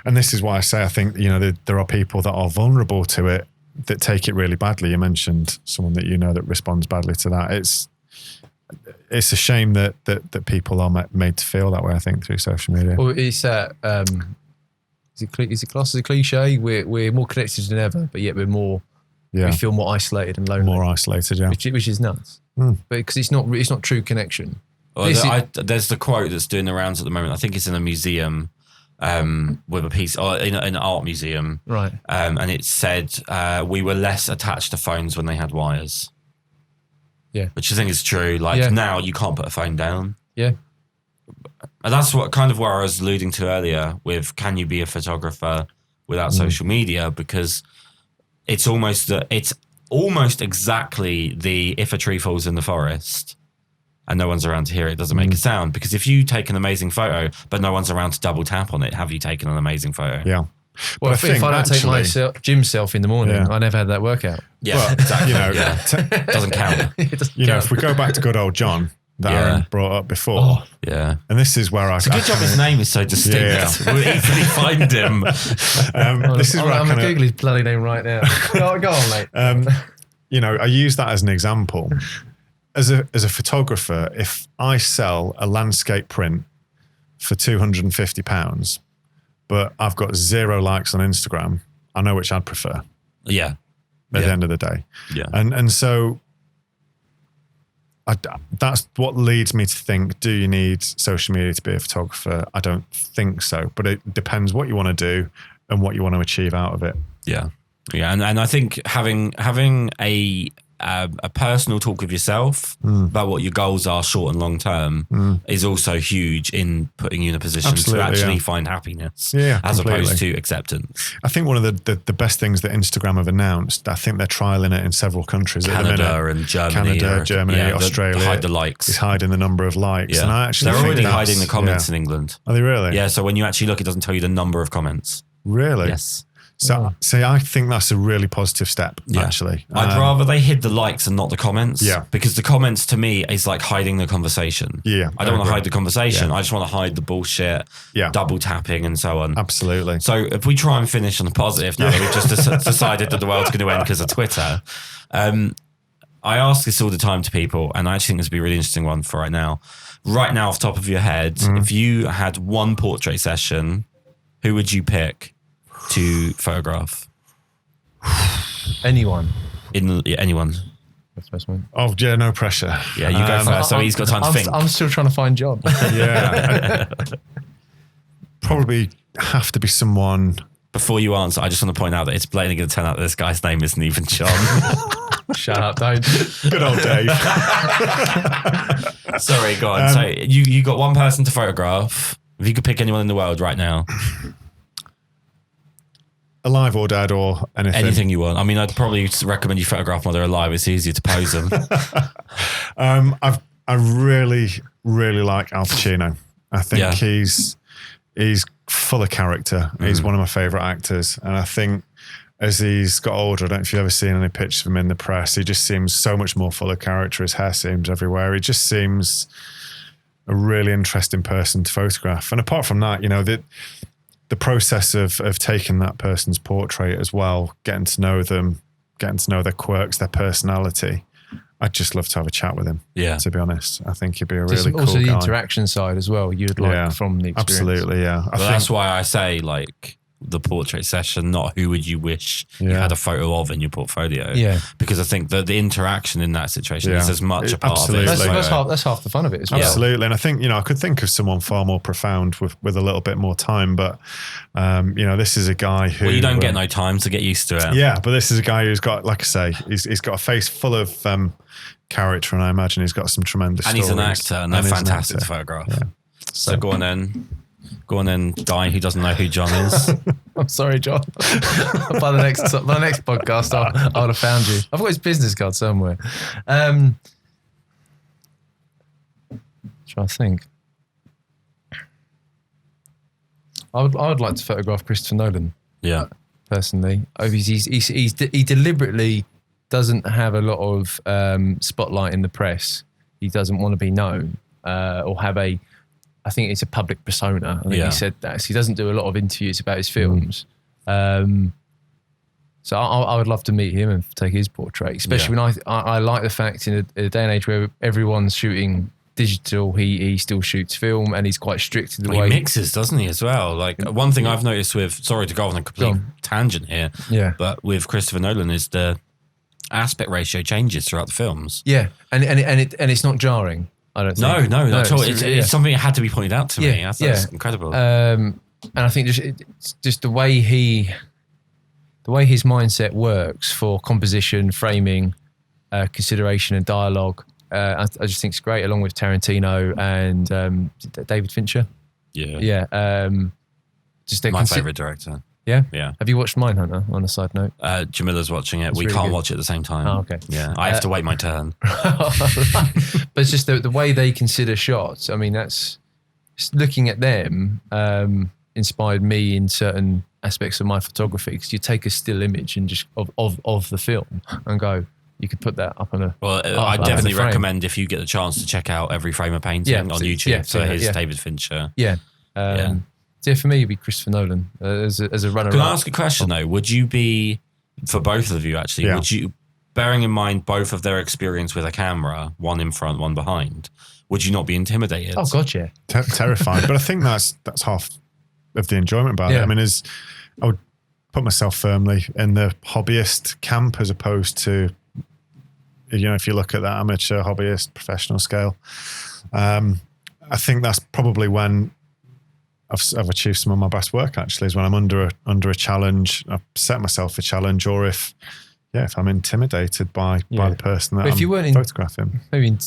And this is why I say I think, there are people that are vulnerable to it that take it really badly. You mentioned someone that you know that responds badly to that. It's a shame that people are made to feel that way, I think, through social media. Well, it's is it classed as a cliche? We're more connected than ever, but yet we feel more isolated and lonely. More isolated, yeah. Which is nuts. But because it's not true connection. Well, there's the quote that's doing the rounds at the moment. I think it's in a museum with a piece, or in an art museum. Right. And it said, we were less attached to phones when they had wires. Yeah. Which I think is true. Like now you can't put a phone down. Yeah. And that's what kind of where I was alluding to earlier with, can you be a photographer without social media? Because it's almost exactly the, if a tree falls in the forest and no one's around to hear it, doesn't make a sound. Because if you take an amazing photo, but no one's around to double tap on it, have you taken an amazing photo? Yeah. Well, if I don't take my gym self in the morning, I never had that workout. Yeah, exactly. Doesn't count. If we go back to good old John, that Aaron brought up before. And this is where it's a good job his name is so distinct. We'll easily find him. This is where I'm going to Google his bloody name right now. Go on, mate. I use that as an example. As a photographer, if I sell a landscape print for £250, but I've got 0 likes on Instagram, I know which I'd prefer. Yeah. At the end of the day. Yeah. And so that's what leads me to think, do you need social media to be a photographer? I don't think so, but it depends what you want to do and what you want to achieve out of it. Yeah. Yeah. And I think having a personal talk with yourself about what your goals are short and long term is also huge in putting you in a position to actually find happiness as opposed to acceptance. I think one of the best things that Instagram have announced, I think they're trialing it in several countries. Canada and Germany. Australia. Hide the likes. It's hiding the number of likes. Yeah. And I actually they're already hiding the comments in England. Are they really? Yeah. So when you actually look, it doesn't tell you the number of comments. Really? Yes. So I think that's a really positive step, actually. I'd rather they hid the likes and not the comments. Yeah. Because the comments to me is like hiding the conversation. Yeah. I don't want to hide the conversation. I just want to hide the bullshit, double tapping and so on. Absolutely. So if we try and finish on a positive now that we've just decided that the world's going to end because of Twitter, I ask this all the time to people, and I actually think this would be a really interesting one for right now. Right now, off the top of your head, if you had one portrait session, who would you pick to photograph? Anyone. Anyone. First one. Oh, yeah, no pressure. Yeah, you go first. So he's got time to think. I'm still trying to find John. Probably have to be someone. Before you answer, I just want to point out that it's blatantly going to turn out that this guy's name isn't even John. Shut up, don't. Good old Dave. Sorry, go on. So you got one person to photograph. If you could pick anyone in the world right now. Alive or dead or anything. Anything you want. I mean, I'd probably recommend you photograph while they're alive. It's easier to pose them. I really, really like Al Pacino. I think he's full of character. He's one of my favourite actors. And I think as he's got older, I don't know if you've ever seen any pictures of him in the press, he just seems so much more full of character. His hair seems everywhere. He just seems a really interesting person to photograph. And apart from that, the process of taking that person's portrait as well, getting to know them, getting to know their quirks, their personality. I'd just love to have a chat with him. Yeah. To be honest, I think he'd be a really cool guy. Also the interaction side as well, you'd like from the experience. Absolutely, yeah. That's why I say the portrait session, not who would you wish you had a photo of in your portfolio. Yeah. Because I think that the interaction in that situation is as much a part of it. That's half the fun of it as well. Absolutely. And I think, I could think of someone far more profound with a little bit more time, but this is a guy who... Well, you don't get no time to get used to it. Yeah, but this is a guy who's got, like I say, he's got a face full of character, and I imagine he's got some tremendous stories. And he's an actor, and they're fantastic to photograph. Yeah. So go on then. Go on then, Guy, who doesn't know who John is. I'm sorry, John. by the next podcast, I would have found you. I've got his business card somewhere. Trying to think. I would like to photograph Christopher Nolan. Yeah, personally, he deliberately doesn't have a lot of spotlight in the press. He doesn't want to be known or have a. I think it's a public persona. I think he said that. So he doesn't do a lot of interviews about his films. So I would love to meet him and take his portrait, especially when I like the fact in a day and age where everyone's shooting digital, he still shoots film, and he's quite strict in the way he mixes, doesn't he, as well? Like one thing I've noticed with, sorry to go on a complete tangent here, but with Christopher Nolan is the aspect ratio changes throughout the films. Yeah, and it's not jarring. I don't think. No, not at all. It's something that had to be pointed out to me. That's incredible. And I think just the way his mindset works for composition, framing, consideration, and dialogue. I just think it's great, along with Tarantino and David Fincher. Yeah. My favourite director. Yeah? Yeah. Have you watched Mindhunter, on a side note? Jamila's watching it. We really can't watch it at the same time. Oh, okay. Yeah. I have to wait my turn. But it's just the way they consider shots. I mean, looking at them inspired me in certain aspects of my photography, because you take a still image and just of the film and go, you could put that up on a. Well, I definitely recommend, if you get the chance, to check out Every Frame a Painting on YouTube. So here's David Fincher. Yeah. So for me, it'd be Christopher Nolan as a runner-up. Can I ask a question though? Would you be, for both of you actually, would you, bearing in mind both of their experience with a camera, one in front, one behind, would you not be intimidated? Oh God, yeah. Terrified. But I think that's half of the enjoyment about it. I mean, I would put myself firmly in the hobbyist camp as opposed to, if you look at that amateur, hobbyist, professional scale. I think that's probably when I've achieved some of my best work, actually, is when I'm under a challenge. I've set myself a challenge, or if I'm intimidated by the person that I'm photographing. Maybe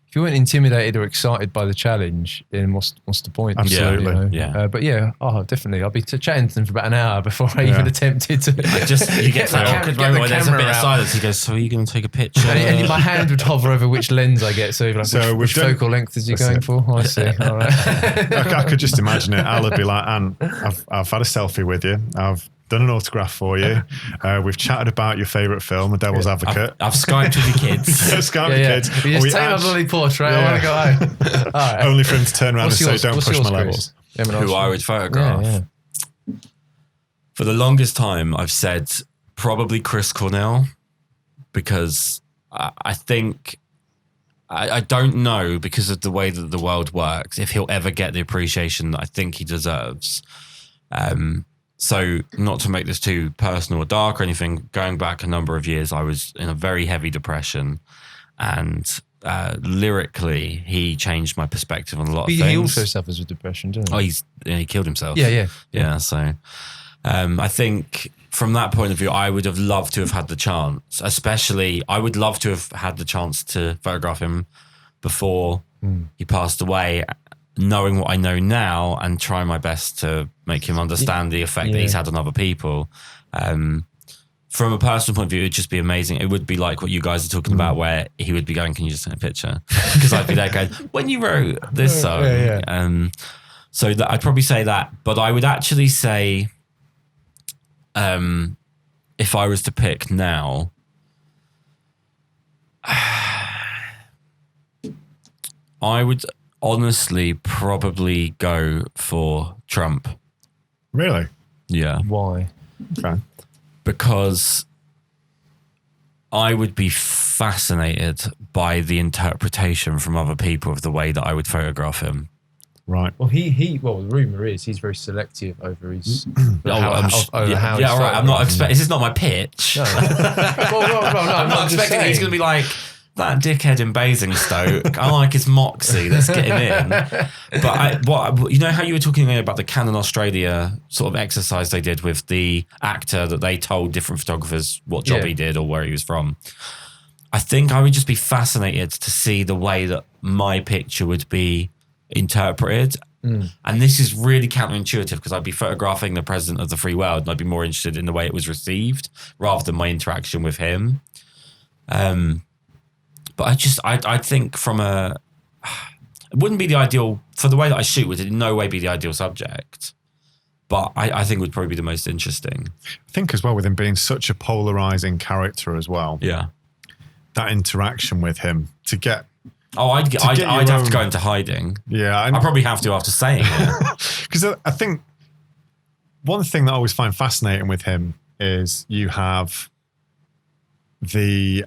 if you weren't intimidated or excited by the challenge, then what's the point? Absolutely, But definitely. I'll be chatting to them for about an hour before I even attempted to. You get that awkward moment where there's a bit of silence. He goes, "So are you going to take a picture?" And my hand would hover over which lens I get. So which focal length is you going for? I see. All right. I could just imagine it. Al would be like, "Ant, I've had a selfie with you. I've done an autograph for you. We've chatted about your favourite film, The Devil's Advocate. I've Skyped with your kids. Skyped with your kids. You just take my bloody portrait. I want to go home. All right. Only for him to turn around and say, don't push my levels. Who I would photograph. For the longest time, I've said probably Chris Cornell, because I think, I don't know, because of the way that the world works, if he'll ever get the appreciation that I think he deserves. So not to make this too personal or dark or anything, going back a number of years, I was in a very heavy depression, and lyrically, he changed my perspective on a lot of things. He also suffers with depression, doesn't he? Oh, he killed himself. Yeah. So I think from that point of view, I would have loved to have had the chance, especially I would love to have had the chance to photograph him before he passed away, knowing what I know now and trying my best to make him understand the effect that he's had on other people. From a personal point of view, it would just be amazing. It would be like what you guys are talking about, where he would be going, "Can you just take a picture?" Because I'd be there going, "When you wrote this song." So I'd probably say that, but I would actually say, if I was to pick now, I would honestly probably go for Trump. Really? Yeah. Why? Okay. Because I would be fascinated by the interpretation from other people of the way that I would photograph him. Right. Well, the rumor is he's very selective over his. I'm not expecting. This is not my pitch. No. I'm not expecting he's going to be like, "That dickhead in Basingstoke, I like his moxie, let's get him in." But how you were talking about the Canon Australia sort of exercise they did with the actor, that they told different photographers what job he did or where he was from. I think I would just be fascinated to see the way that my picture would be interpreted. And this is really counterintuitive, because I'd be photographing the president of the free world, and I'd be more interested in the way it was received rather than my interaction with him. But I think it wouldn't be the ideal, for the way that I shoot, would in no way be the ideal subject. But I think it would probably be the most interesting. I think as well, with him being such a polarizing character as well. Yeah. That interaction with him to get. Oh, I'd have to go into hiding. Yeah. I probably have to after saying it. Because I think one thing that I always find fascinating with him is you have the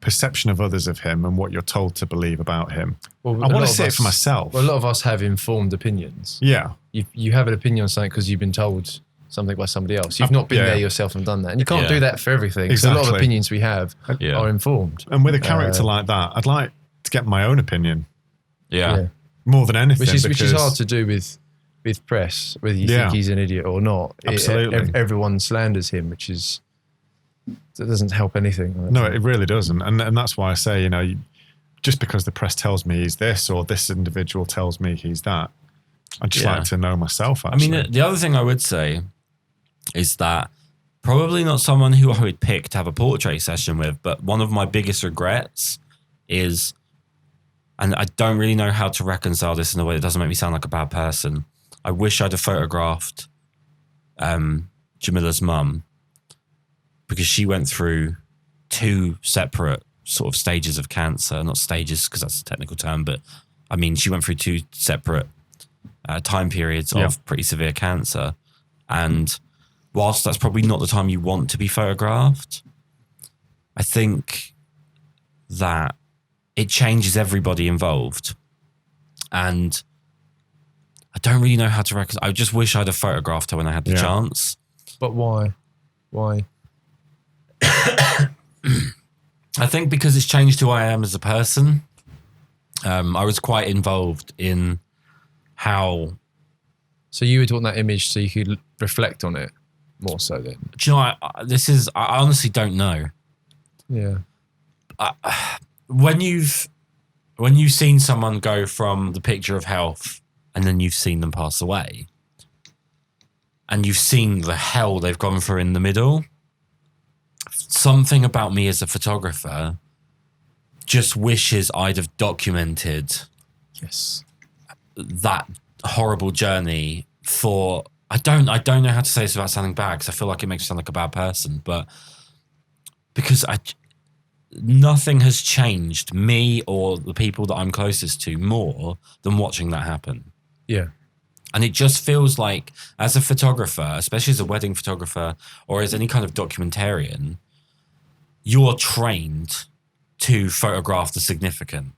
perception of others of him and what you're told to believe about him. Well, I want to see it for myself. Well, a lot of us have informed opinions. Yeah. You have an opinion on something because you've been told something by somebody else. You've not been there yourself and done that. And you can't do that for everything. Exactly. So a lot of opinions we have are informed. And with a character like that, I'd like to get my own opinion. Yeah. More than anything. Which is hard to do with press, whether you think he's an idiot or not. Absolutely. Everyone slanders him, that doesn't help anything. No, it really doesn't. And that's why I say, just because the press tells me he's this or this individual tells me he's that, I'd just like to know myself, actually. I mean, the other thing I would say is that probably not someone who I would pick to have a portrait session with, but one of my biggest regrets is, and I don't really know how to reconcile this in a way that doesn't make me sound like a bad person, I wish I'd have photographed Jamila's mum, because she went through 2 separate sort of stages of cancer. Not stages, because that's a technical term, but I mean, she went through 2 separate time periods of pretty severe cancer. And whilst that's probably not the time you want to be photographed, I think that it changes everybody involved. And I don't really know how to reckon. I just wish I'd have photographed her when I had the chance. But why? Why? I think because it's changed who I am as a person. I was quite involved in how... So you were doing that image so you could reflect on it more so then? Do you know, I honestly don't know. Yeah. When you've seen someone go from the picture of health and then you've seen them pass away and you've seen the hell they've gone through in the middle, something about me as a photographer just wishes I'd have documented that horrible journey for... I don't know how to say this without sounding bad, because I feel like it makes me sound like a bad person, but because nothing has changed me or the people that I'm closest to more than watching that happen. Yeah. And it just feels like, as a photographer, especially as a wedding photographer or as any kind of documentarian, you're trained to photograph the significant.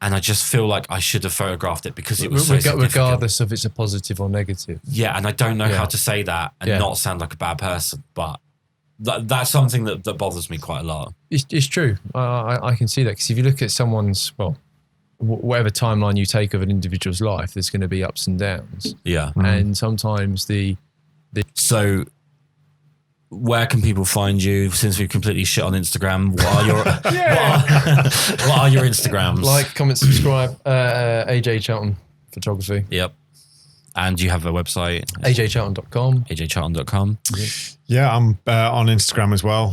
And I just feel like I should have photographed it because it was so significant. Regardless of it's a positive or negative. Yeah, and I don't know how to say that and not sound like a bad person, but that's something that bothers me quite a lot. It's true. I can see that, because if you look at someone's, whatever timeline you take of an individual's life, there's going to be ups and downs. Yeah. And sometimes So where can people find you, since we've completely shit on Instagram? What are your what are your Instagrams? Like, comment, subscribe. AJ Charlton Photography. Yep. And you have a website? ajcharlton.com. ajcharlton.com. Yeah, I'm on Instagram as well.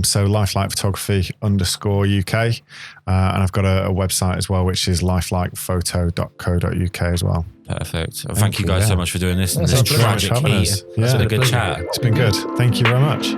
So lifelikephotography_UK. And I've got a website as well, which is lifelikephoto.co.uk as well. Perfect. Well, thank you guys so much for doing this. And this tragic heat. Yeah. It's been a good chat. It's been good. Thank you very much.